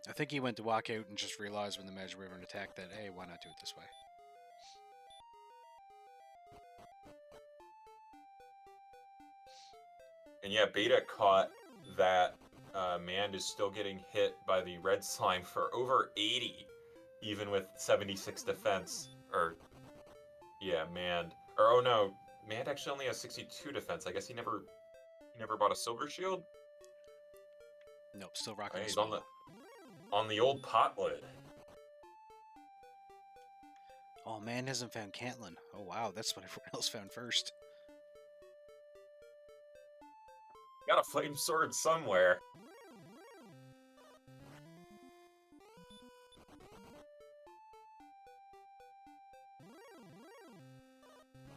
I think he went to walk out and just realized when the Magic Wyvern attacked that, hey, why not do it this way? And yeah, Beta caught that Mand is still getting hit by the red slime for over 80, even with 76 defense. Or, yeah, Mand. Or, oh no, Mand actually only has 62 defense. I guess he never bought a silver shield? Nope, still rocking Right, the he's swallow. on the old pot lid. Oh, man hasn't found Caitlyn. Oh wow, that's what everyone else found first. Got a flame sword somewhere.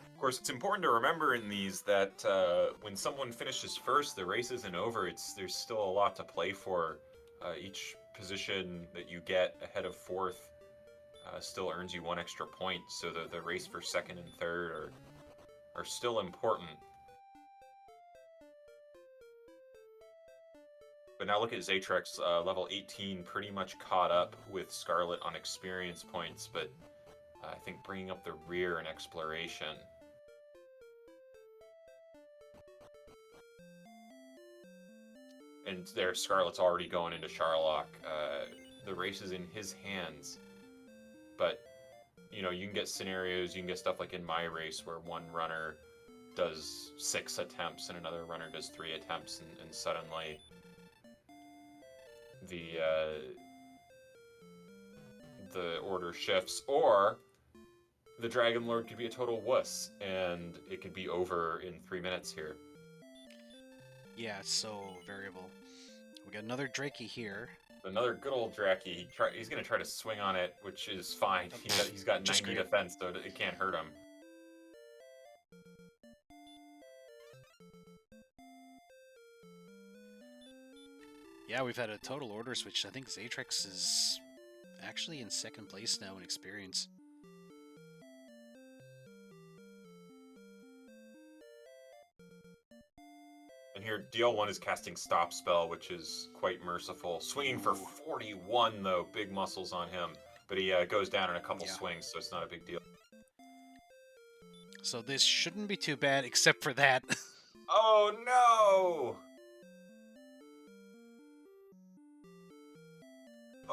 Of course, it's important to remember in these that when someone finishes first, the race isn't over. There's still a lot to play for. Each position that you get ahead of fourth still earns you one extra point. So the race for second and third are still important. But now look at Zatrex, level 18, pretty much caught up with Scarlet on experience points, but I think bringing up the rear in exploration. And there, Scarlet's already going into Charlock. The race is in his hands. But, you know, you can get scenarios, you can get stuff like in my race where one runner does 6 attempts and another runner does 3 attempts, and suddenly the order shifts. Or the Dragon Lord could be a total wuss, and it could be over in 3 minutes here. Yeah, it's so variable. We got another Drakey here. Another good old Draki. He's going to try to swing on it, which is fine. He's got 90 defense, so it can't hurt him. Yeah, we've had a total order switch. I think Zatrex is actually in second place now in experience. And here, DL1 is casting Stop Spell, which is quite merciful. Swinging for Ooh. 41, though. Big muscles on him. But he goes down in a couple Yeah. swings, so it's not a big deal. So this shouldn't be too bad, except for that. Oh, no!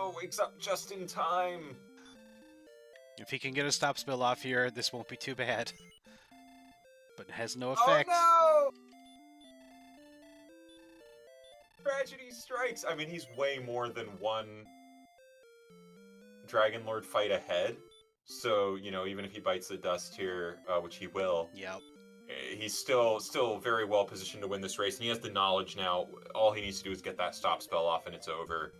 Oh, wakes up just in time. If he can get a stop spell off here, this won't be too bad. But it has no Oh, effect. no! Tragedy strikes. I mean, he's way more than one Dragon Lord fight ahead. So, you know, even if he bites the dust here, which he will, Yep. he's still very well positioned to win this race, and he has the knowledge now. All he needs to do is get that stop spell off, and it's over.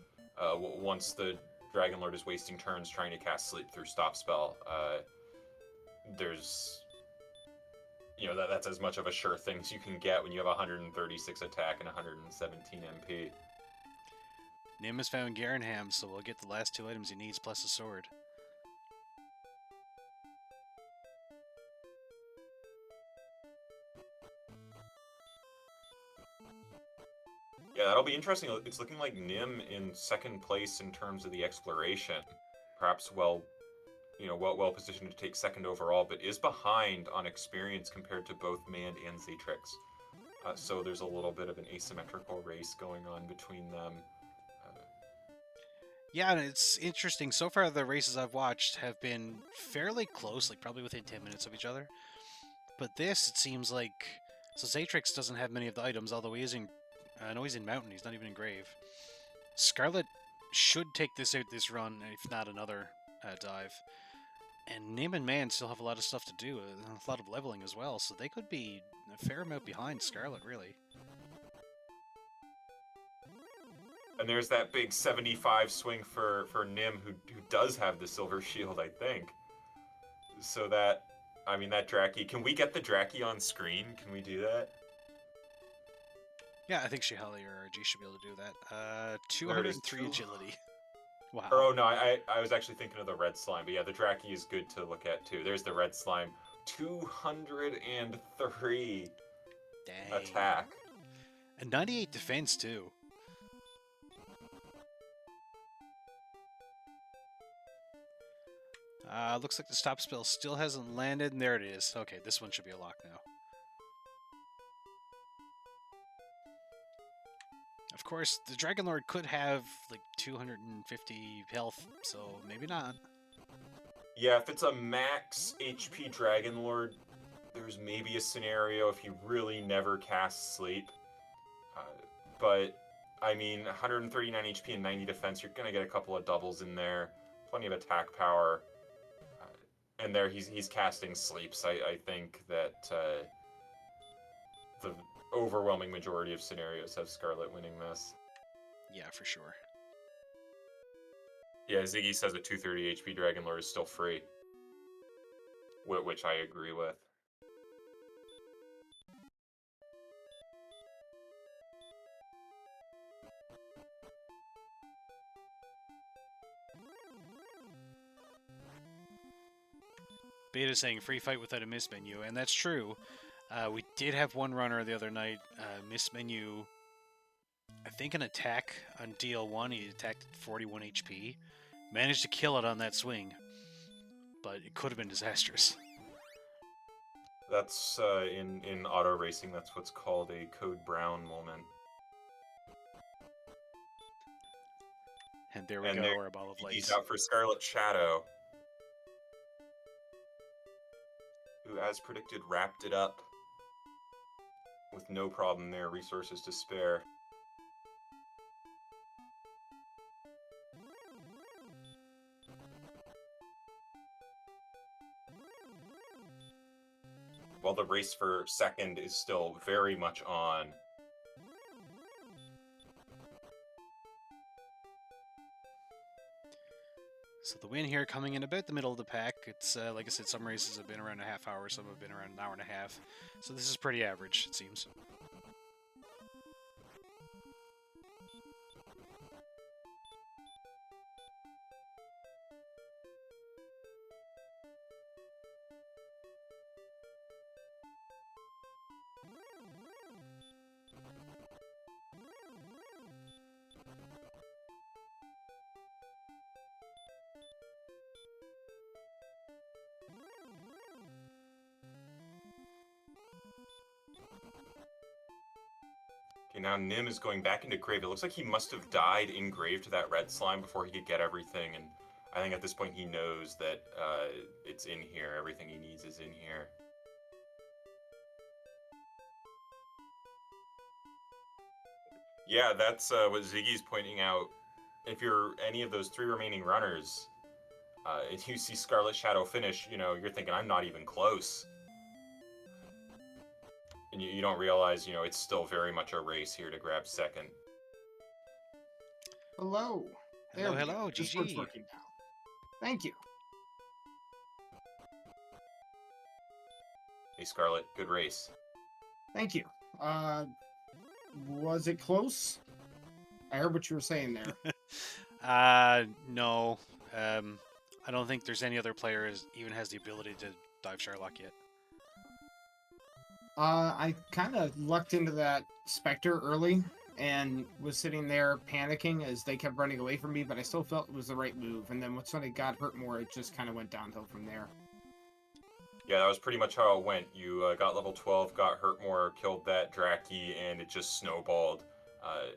Once the Dragon Lord is wasting turns trying to cast Sleep through stop spell, there's, you know, that's as much of a sure thing as you can get when you have 136 attack and 117 MP. Nim has found Garenham, so we'll get the last two items he needs plus a sword. Yeah, that'll be interesting. It's looking like Nim in second place in terms of the exploration. Perhaps well positioned to take second overall, but is behind on experience compared to both Mand and Zatrex. So there's a little bit of an asymmetrical race going on between them. Yeah, and it's interesting. So far, the races I've watched have been fairly close, like probably within 10 minutes of each other. But this, it seems like... So Zatrex doesn't have many of the items, although he is in... I know he's in Mountain, he's not even in Grave. Scarlet should take this out this run, if not another dive. And Nim and Man still have a lot of stuff to do, a lot of leveling as well, so they could be a fair amount behind Scarlet, really. And there's that big 75 swing for Nim, who does have the silver shield, I think. So that, I mean, that Draki. Can we get the Draki on screen? Can we do that? Yeah, I think Shihali or RG should be able to do that. There it is. 203 agility. Wow. Oh no, I was actually thinking of the red slime, but yeah, the Draki is good to look at too. There's the red slime. 203 Dang. attack. And 98 defense, too. Looks like the stop spell still hasn't landed, and there it is. Okay, this one should be a lock now. Of course, the Dragon Lord could have like 250 health, so maybe not. Yeah, if it's a max HP Dragon Lord, there's maybe a scenario if you really never cast Sleep. But, I mean, 139 HP and 90 defense, you're going to get a couple of doubles in there. Plenty of attack power. And there he's casting Sleeps. I think that the overwhelming majority of scenarios have Scarlet winning this. Yeah, for sure. Yeah, Ziggy says a 230 HP Dragon Lord is still free. Which I agree with. Beta saying free fight without a miss menu, and that's true. We did have one runner the other night, miss menu. I think an attack on DL1, he attacked at 41 HP. Managed to kill it on that swing, but it could have been disastrous. That's in auto racing. That's what's called a Code Brown moment. And there we go, our ball of light. He's out for Scarletshadoww, who, as predicted, wrapped it up with no problem there. Resources to spare. While the race for second is still very much on. So the win here coming in about the middle of the pack. It's, like I said, some races have been around a half hour, some have been around an hour and a half. So this is pretty average, it seems. And now Nim is going back into grave. It looks like he must have died in grave to that red slime before he could get everything. And I think at this point he knows that it's in here. Everything he needs is in here. Yeah, that's what Ziggy's pointing out. If you're any of those 3 remaining runners, and you see Scarletshadoww finish, you're thinking, I'm not even close. And you don't realize, it's still very much a race here to grab second. Hello. There Hello, we hello, go. Discord's GG. working now. Thank you. Hey, Scarlet, good race. Thank you. Was it close? I heard what you were saying there. No. I don't think there's any other player even has the ability to dive Sharlock yet. I kind of lucked into that Spectre early and was sitting there panicking as they kept running away from me, but I still felt it was the right move. And then once I got hurt more, it just kind of went downhill from there. Yeah, that was pretty much how it went. You got level 12, got hurt more, killed that Draki, and it just snowballed.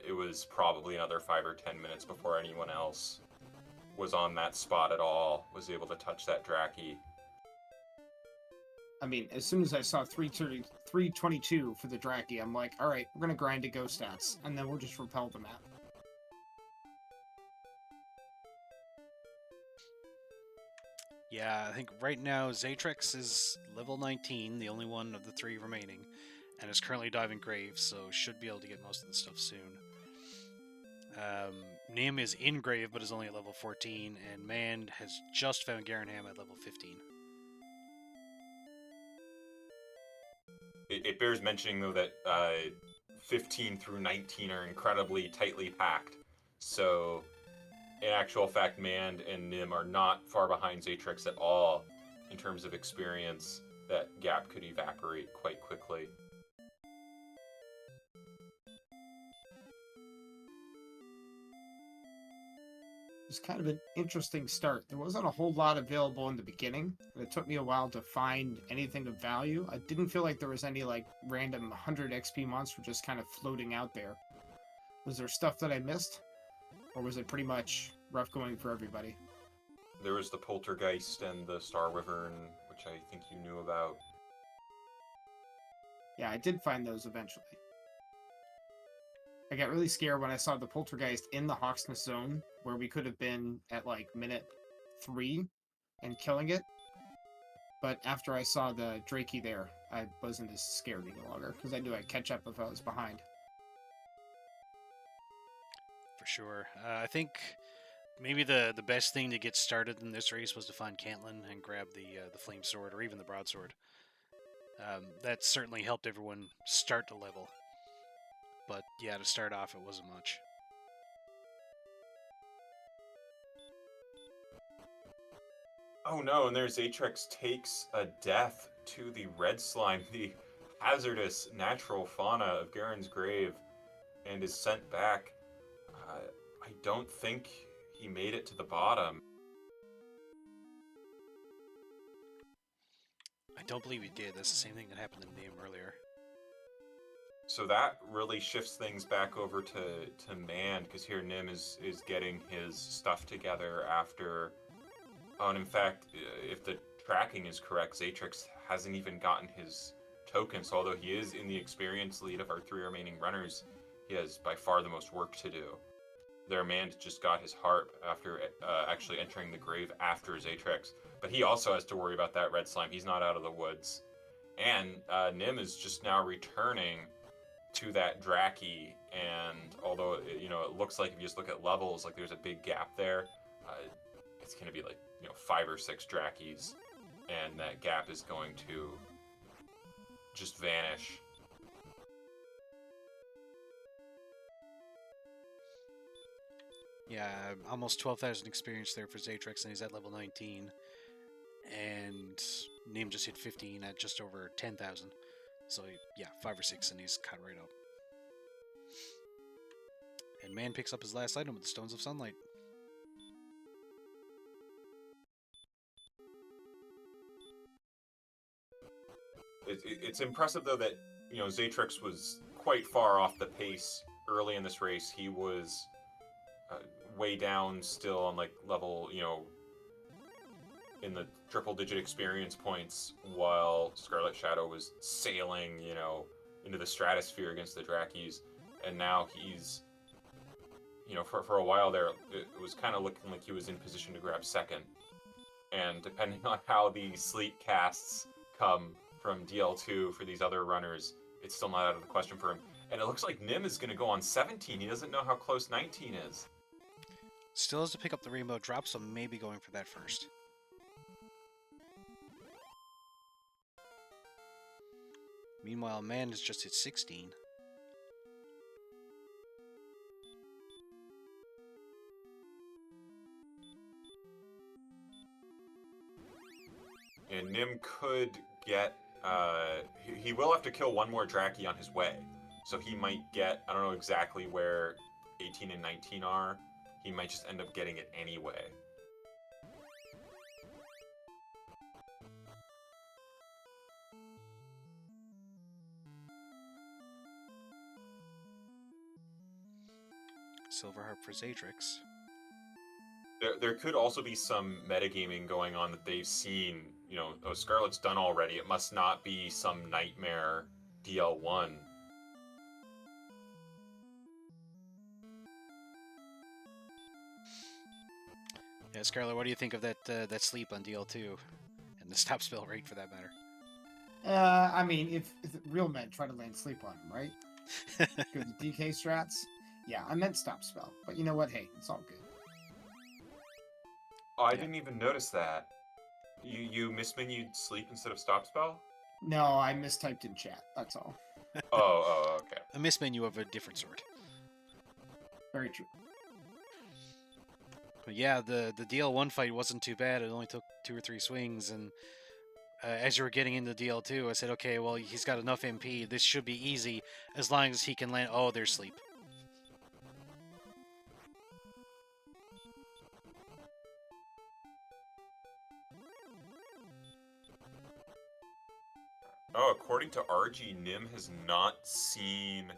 It was probably another 5 or 10 minutes before anyone else was on that spot at all, was able to touch that Draki. I mean, as soon as I saw 322 for the Draki, I'm like, all right, we're going to grind to go stats, and then we'll just repel the map. Yeah, I think right now Zatrex is level 19, the only one of the 3 remaining, and is currently diving grave, so should be able to get most of the stuff soon. Nim is in grave, but is only at level 14, and Mand has just found Garenham at level 15. It bears mentioning, though, that 15 through 19 are incredibly tightly packed. So, in actual fact, Mand and Nim are not far behind Zatrex at all in terms of experience. That gap could evaporate quite quickly. It was kind of an interesting start. There wasn't a whole lot available in the beginning, and it took me a while to find anything of value. I didn't feel like there was any like random 100 XP monster just kind of floating out there. Was there stuff that I missed? Or was it pretty much rough going for everybody? There was the Poltergeist and the Star Wyvern, which I think you knew about. Yeah, I did find those eventually. I got really scared when I saw the Poltergeist in the Hawksness zone, where we could have been at like minute 3 and killing it. But after I saw the Drakey there, I wasn't as scared any longer, because I knew I'd catch up if I was behind. For sure. I think maybe the best thing to get started in this race was to find Caitlyn and grab the flame sword or even the broadsword. That certainly helped everyone start to level. But yeah, to start off, it wasn't much. Oh no, and there's Zatrex takes a death to the red slime, the hazardous natural fauna of Garen's grave, and is sent back. I don't think he made it to the bottom. I don't believe he did. That's the same thing that happened to Nim earlier. So that really shifts things back over to Mand, because here Nim is getting his stuff together after. Oh, and in fact, if the tracking is correct, Zatrex hasn't even gotten his token. So although he is in the experience lead of our 3 remaining runners, he has by far the most work to do. Their Mand just got his harp after actually entering the grave after Zatrex. But he also has to worry about that red slime. He's not out of the woods. And Nim is just now returning to that Draki, and although it looks like if you just look at levels, like there's a big gap there, it's going to be like 5 or 6 Drakis, and that gap is going to just vanish. Yeah, almost 12,000 experience there for Zatrex, and he's at level 19. And Nim just hit 15 at just over 10,000. So yeah, 5 or 6, and he's cut right up. And Mand picks up his last item with the Stones of Sunlight. It's impressive though that Zatrex was quite far off the pace early in this race. He was way down still on like level, in the triple-digit experience points, while Scarletshadoww was sailing, into the stratosphere against the Drakis, and now he's, for a while there, it was kind of looking like he was in position to grab second. And depending on how the sleep casts come from DL2 for these other runners, it's still not out of the question for him. And it looks like Nim is going to go on 17. He doesn't know how close 19 is. Still has to pick up the rainbow drop, so maybe going for that first. Meanwhile, Man is just at 16. And Nim could get... he will have to kill one more Draki on his way. So he might get... I don't know exactly where 18 and 19 are. He might just end up getting it anyway. Silver Harp for Zatrex. There could also be some metagaming going on that they've seen. Oh, Scarlet's done already. It must not be some nightmare DL1. Yeah, Scarlet, what do you think of that sleep on DL2? And the stop spell rate, for that matter. I mean, if real men try to land sleep on him, right? Good DK strats. Yeah, I meant stop spell. But you know what? Hey, it's all good. Oh, I didn't even notice that. You mismenued sleep instead of stop spell? No, I mistyped in chat. That's all. Oh, okay. A mismenu of a different sort. Very true. But yeah, the DL1 fight wasn't too bad. It only took 2 or 3 swings, and as you were getting into DL2, I said, okay, well, he's got enough MP. This should be easy as long as he can land. Oh, there's sleep. Oh, according to RG, Nim has not seen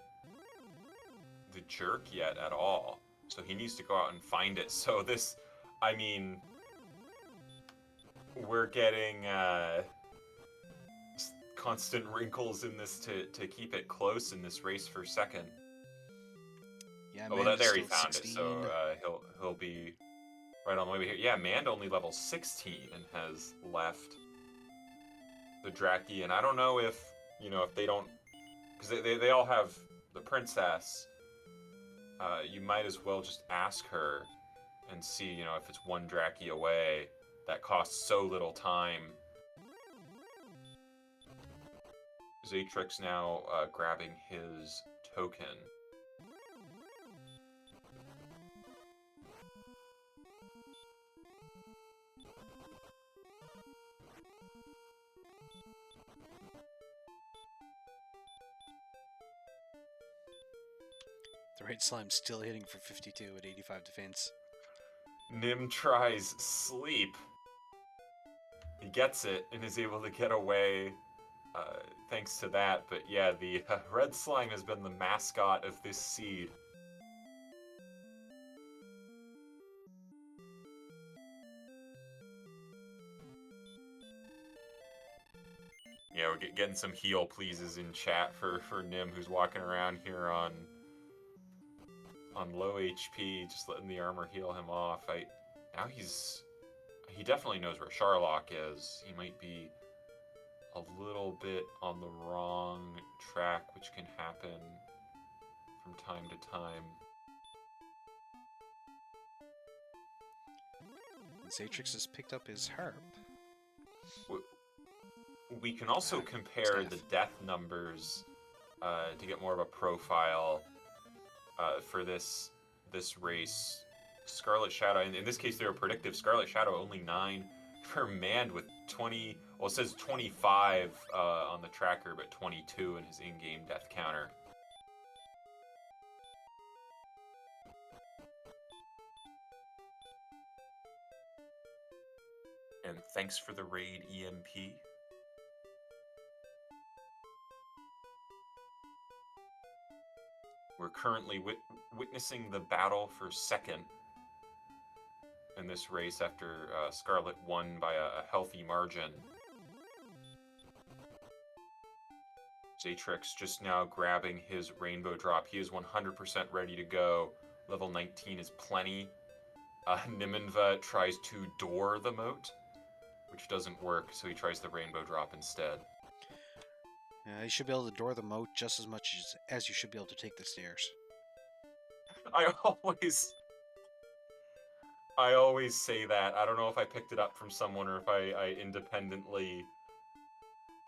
the jerk yet at all. So he needs to go out and find it. So this, I mean, we're getting constant wrinkles in this to keep it close in this race for second. Yeah, oh, well, there he found 16. It. So he'll be right on the way here. Yeah, Mand only level 16 and has left the Draki, and I don't know if if they don't, because they all have the princess. You might as well just ask her and see if it's one Draki away. That costs so little time. Zatrex now grabbing his token. The right slime's still hitting for 52 at 85 defense. Nim tries sleep. He gets it and is able to get away thanks to that. But yeah, the red slime has been the mascot of this seed. Yeah, we're getting some heal pleases in chat for Nim, who's walking around here on low HP, just letting the armor heal him off. Now he definitely knows where Sharlock is. He might be a little bit on the wrong track, which can happen from time to time. And Zatrex has picked up his harp. We can also compare the death numbers to get more of a profile for this race. Scarletshadoww, in this case they were predictive. Scarletshadoww only 9 for Mand with 20. Well, it says 25 on the tracker, but 22 in his in-game death counter. And thanks for the raid, EMP. currently witnessing the battle for second in this race after Scarlet won by a healthy margin. Zatrex just now grabbing his rainbow drop. He is 100% ready to go. Level 19 is plenty. Nimin-VAH tries to door the moat, which doesn't work, so he tries the rainbow drop instead. You should be able to door the moat just as much as you should be able to take the stairs. I always say that. I don't know if I picked it up from someone or if I independently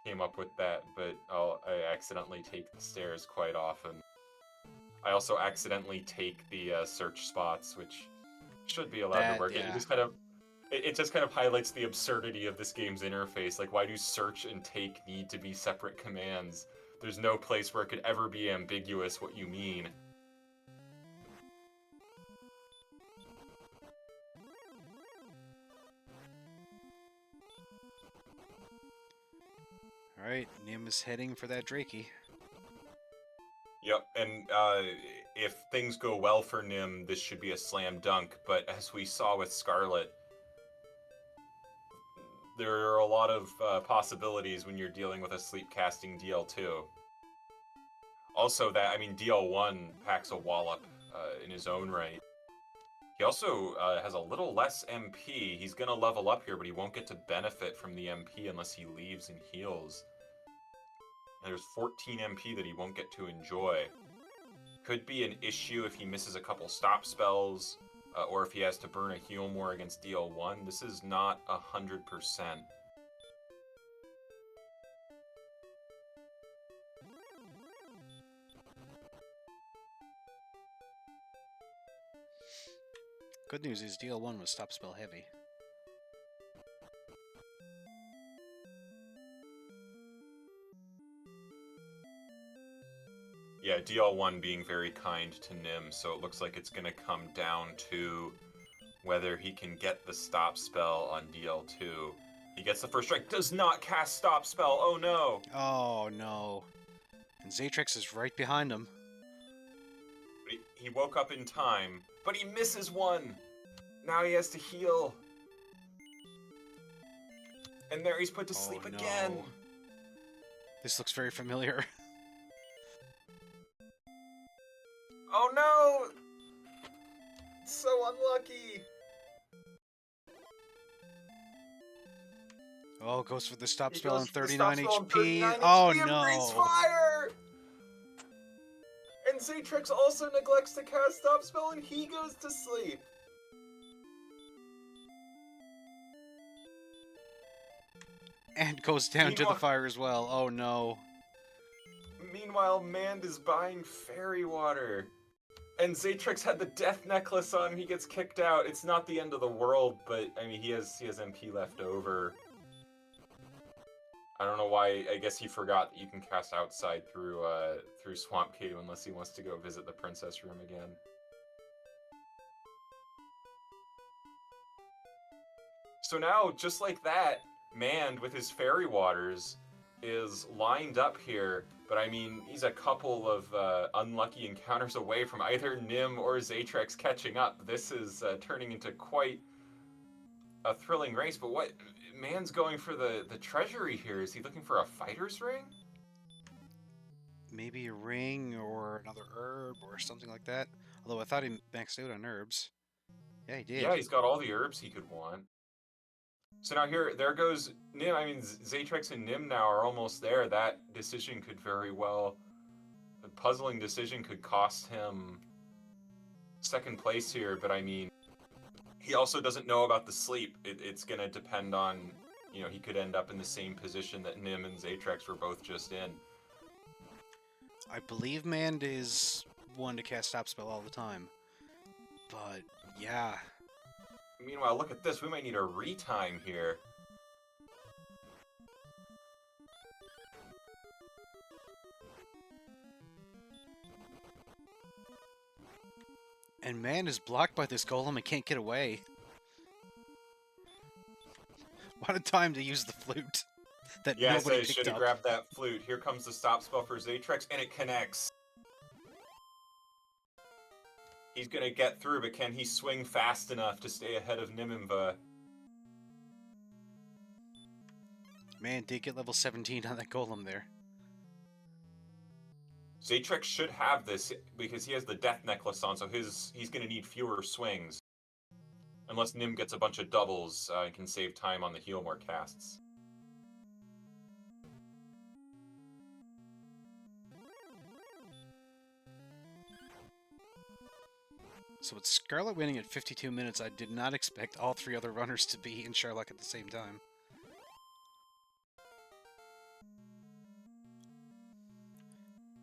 came up with that, but I accidentally take the stairs quite often. I also accidentally take the search spots, which should be allowed to work. Yeah. It just kind of highlights the absurdity of this game's interface. Like, why do search and take need to be separate commands? There's no place where it could ever be ambiguous what you mean. Alright, Nim is heading for that Drakey. Yep, and if things go well for Nim, this should be a slam dunk, but as we saw with Scarlet, there are a lot of possibilities when you're dealing with a sleep casting DL2. Also, DL1 packs a wallop in his own right. He also has a little less MP. He's going to level up here, but he won't get to benefit from the MP unless he leaves and heals. And there's 14 MP that he won't get to enjoy. Could be an issue if he misses a couple stop spells, or if he has to burn a heal more against DL1. This is not 100%. Good news is DL1 was stop spell heavy. Yeah, DL1 being very kind to Nim, so it looks like it's going to come down to whether he can get the stop spell on DL2. He gets the first strike, does not cast stop spell, oh no! Oh no. And Zatrex is right behind him. He woke up in time, but he misses one! Now he has to heal. And there he's put to sleep again! This looks very familiar. Oh no! So unlucky! Oh, goes for the stop He spell goes on for the 39 stop spell on HP. 39 Oh HP and breathes no! fire! And Zatrex also neglects to cast stop spell and he goes to sleep. And goes down to the fire as well. Oh no. Meanwhile, Mand is buying fairy water. And Zatrex had the death necklace on him. He gets kicked out. It's not the end of the world, but I mean, he has MP left over. I don't know why. I guess he forgot that you can cast outside through Swamp Cave unless he wants to go visit the princess room again. So now, just like that, Mand with his fairy waters is lined up here, but I mean, he's a couple of unlucky encounters away from either Nim or Zatrex catching up. This is turning into quite a thrilling race, but what? Mand's going for the treasury here. Is he looking for a fighter's ring? Maybe a ring or another herb or something like that. Although I thought he maxed out on herbs. Yeah, he did. Yeah, he's got all the herbs he could want. So now there goes Nim. I mean, Zatrex and Nim now are almost there. That decision could very well, the puzzling decision could cost him second place here. But I mean, he also doesn't know about the sleep. It's going to depend on, he could end up in the same position that Nim and Zatrex were both just in. I believe Mand is one to cast stop spell all the time. But, yeah. Meanwhile, look at this. We might need a retime here. And Mand is blocked by this golem and can't get away. What a time to use the flute. That yeah, nobody I picked should have up. grabbed that flute. Here comes the stop spell for Zatrex, and it connects. He's going to get through, but can he swing fast enough to stay ahead of Nimin-VAH? Man did get level 17 on that golem there. Zatrex should have this because he has the death necklace on, so he's going to need fewer swings. Unless Nim gets a bunch of doubles and can save time on the heal more casts. So with Scarlet winning at 52 minutes, I did not expect all three other runners to be in Sherlock at the same time.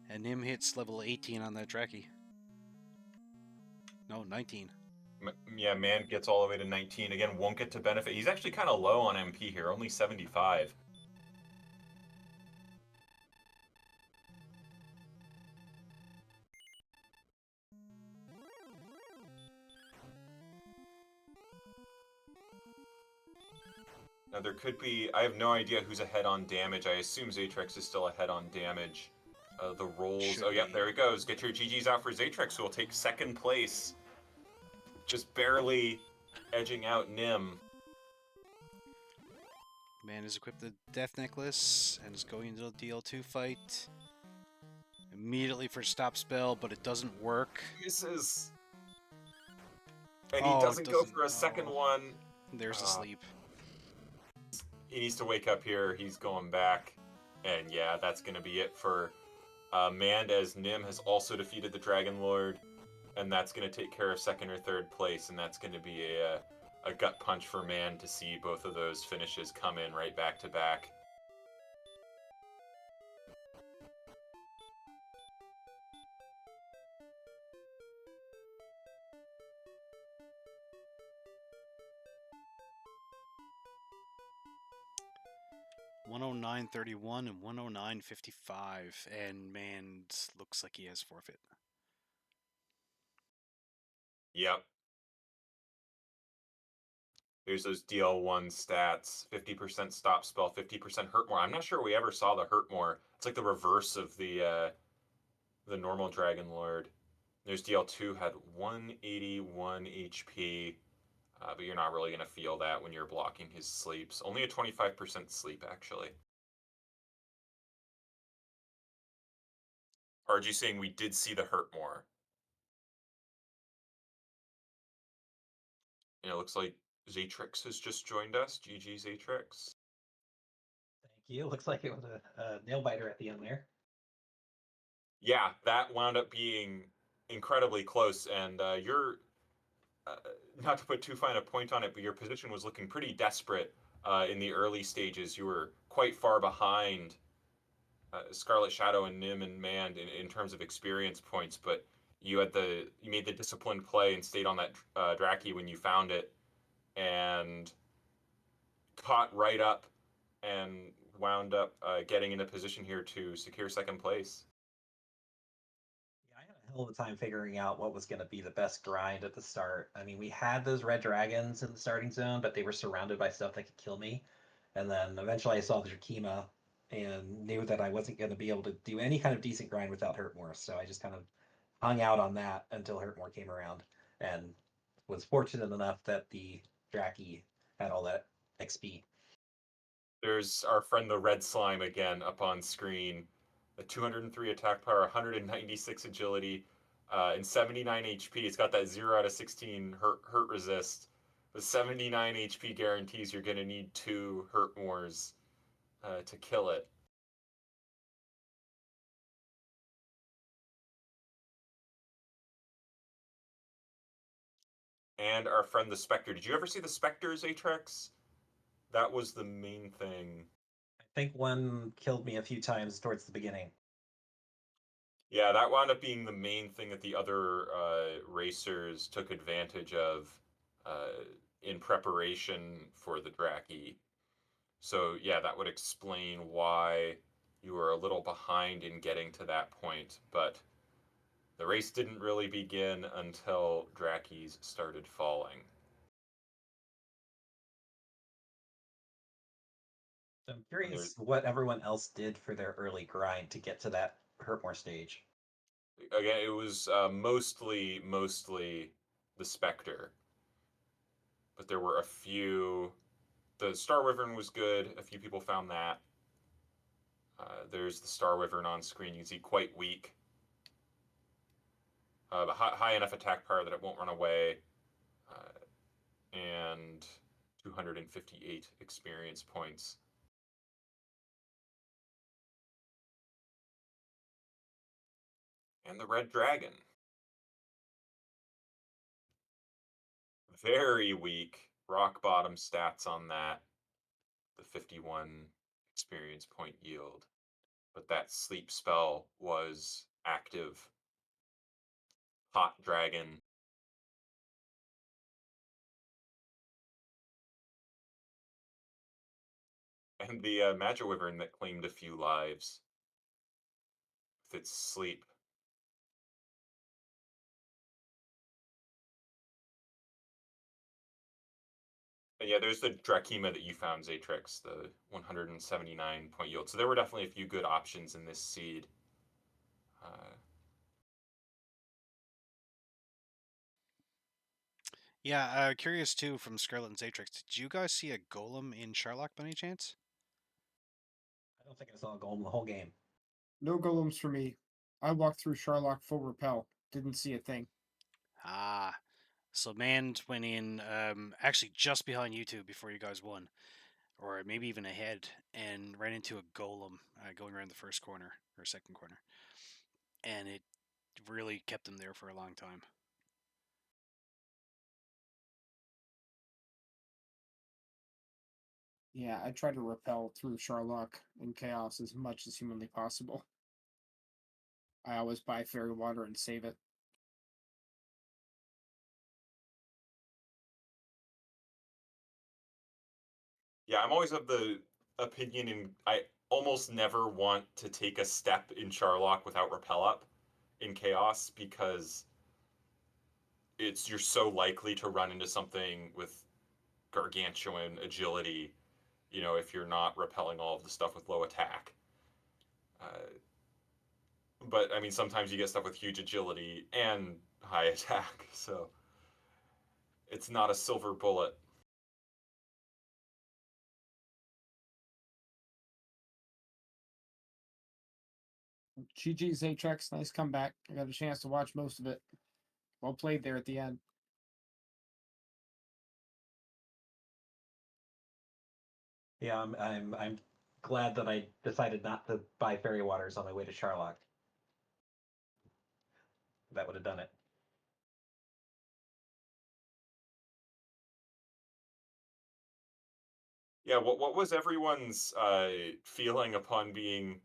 And Nim hits level 18 on that Draki. No, 19. Yeah, man gets all the way to 19. Again, won't get to benefit. He's actually kind of low on MP here, only 75. Now there could be, I have no idea who's ahead on damage. I assume Zatrex is still ahead on damage. The rolls, Should oh yeah, be. there he goes. Get your GGs out for Zatrex, who will take second place. Just barely edging out Nim. Man has equipped the Death Necklace and is going into the DL2 fight. Immediately for stop spell, but it doesn't work. Misses. And Oh, he it doesn't go doesn't- for a second oh. one. There's a sleep. He needs to wake up here. He's going back. And yeah, that's going to be it for Mand, as Nim has also defeated the Dragon Lord. And that's going to take care of second or third place. And that's going to be a gut punch for Mand to see both of those finishes come in right back to back. $109.31 and $109.55, and man looks like he has forfeit. Yep. Here's those DL1 stats. 50% stop spell, 50% hurt more. I'm not sure we ever saw the hurt more. It's like the reverse of the normal Dragon Lord. There's DL2 had 181 HP, but you're not really going to feel that when you're blocking his sleeps. Only a 25% sleep, actually. RG saying we did see the hurt more. And it looks like Zatrex has just joined us. GG Zatrex. Thank you. Looks like it was a nail biter at the end there. Yeah, that wound up being incredibly close, and you're not to put too fine a point on it, but your position was looking pretty desperate in the early stages. You were quite far behind Scarletshadoww and Nim and Mand in terms of experience points, but you made the disciplined play and stayed on that Draki when you found it, and caught right up and wound up getting in a position here to secure second place. Yeah, I had a hell of a time figuring out what was going to be the best grind at the start. I mean, we had those red dragons in the starting zone, but they were surrounded by stuff that could kill me. And then eventually I saw the Drakima and knew that I wasn't going to be able to do any kind of decent grind without Hurtmore. So I just kind of hung out on that until Hurtmore came around, and was fortunate enough that the Draki had all that XP. There's our friend the Red Slime again up on screen. A 203 attack power, 196 agility, and 79 HP. It's got that 0 out of 16 hurt resist. The 79 HP guarantees you're going to need 2 Hurtmores to kill it. And our friend the Spectre. Did you ever see the Spectres, Atrex? That was the main thing. I think one killed me a few times towards the beginning. Yeah, that wound up being the main thing that the other racers took advantage of in preparation for the Draki. So yeah, that would explain why you were a little behind in getting to that point. But the race didn't really begin until Drakis started falling. So I'm curious what everyone else did for their early grind to get to that Hurtmore stage. Again, it was mostly the Spectre, but there were a few. The Star Wyvern was good. A few people found that. There's the Star Wyvern on screen. You can see quite weak. But high enough attack power that it won't run away. And 258 experience points. And the Red Dragon. Very weak. Rock bottom stats on that. The 51 experience point yield. But that sleep spell was active. Hot Dragon. And the Magic Wyvern that claimed a few lives with its sleep. And yeah, there's the Drakima that you found, Zatrex, the 179 point yield. So there were definitely a few good options in this seed. Yeah, curious too from Scarlet and Zatrix. Did you guys see a golem in Sharlock by any chance? I don't think I saw a goal in the whole game. No golems for me. I walked through Sharlock full repel. Didn't see a thing. Ah, so Mand went in actually just behind you two before you guys won, or maybe even ahead, and ran into a golem going around the first corner or second corner, and it really kept him there for a long time. Yeah, I try to repel through Sharlock and Chaos as much as humanly possible. I always buy fairy water and save it. Yeah, I'm always of the opinion, and I almost never want to take a step in Sharlock without Repel Up in Chaos because you're so likely to run into something with gargantuan agility, if you're not repelling all of the stuff with low attack. But I mean, sometimes you get stuff with huge agility and high attack, so it's not a silver bullet. GG's Atrax, nice comeback. I got a chance to watch most of it. Well played there at the end. Yeah, I'm glad that I decided not to buy fairy waters on my way to Sharlock. That would have done it. Yeah, what was everyone's feeling upon being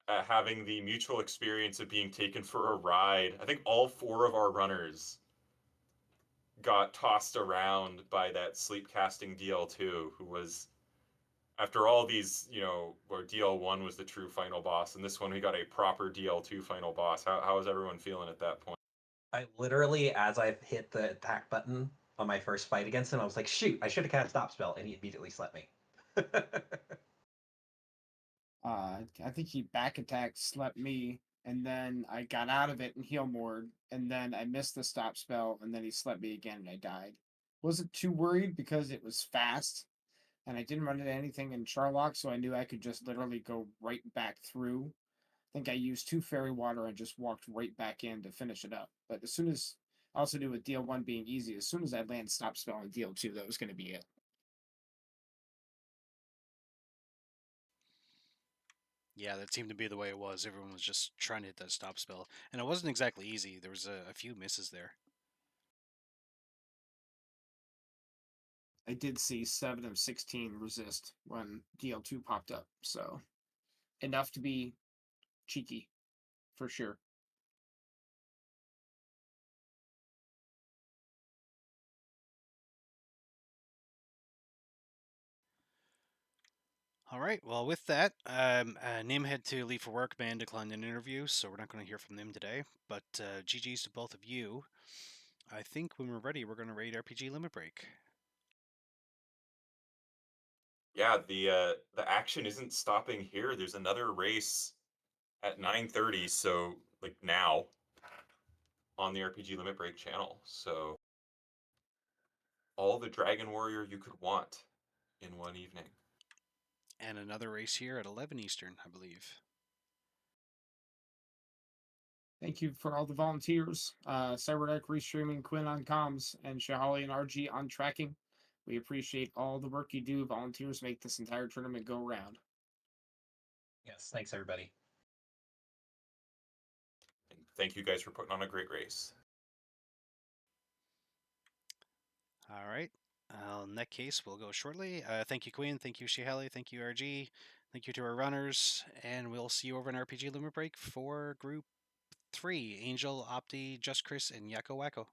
having the mutual experience of being taken for a ride? I think all four of our runners got tossed around by that sleep casting DL2, who was, after all these, where DL1 was the true final boss, and this one we got a proper DL2 final boss. How was everyone feeling at that point? I literally, as I hit the attack button on my first fight against him, I was like, shoot, I should have cast Stop Spell, and he immediately slept me. I think he back attacked, slept me, and then I got out of it and heal moored, and then I missed the stop spell, and then he slept me again and I died. Wasn't too worried because it was fast, and I didn't run into anything in Charlock, so I knew I could just literally go right back through. I think I used 2 fairy water and just walked right back in to finish it up. But as soon as I also knew with deal 1 being easy, as soon as I land stop spell on deal 2, that was going to be it. Yeah, that seemed to be the way it was. Everyone was just trying to hit that stop spell, and it wasn't exactly easy. There was a few misses there. I did see 7 of 16 resist when DL2 popped up, so enough to be cheeky, for sure. All right. Well, with that, Nim had to leave for work. Man declined an interview, so we're not going to hear from them today. But GG's to both of you. I think when we're ready, we're going to raid RPG Limit Break. Yeah, the action isn't stopping here. There's another race at 9:30, so like now on the RPG Limit Break channel. So all the Dragon Warrior you could want in one evening. And another race here at 11 Eastern, I believe. Thank you for all the volunteers. Cyberdeck restreaming, Quinn on comms, and Shahali and RG on tracking. We appreciate all the work you do. Volunteers make this entire tournament go round. Yes, thanks everybody. And thank you guys for putting on a great race. All right. In that case, we'll go shortly. Thank you, Queen. Thank you, Shihali. Thank you, RG. Thank you to our runners. And we'll see you over in RPG Limit Break for Group 3. Angel, Opti, Just Chris, and Yakko Wacko.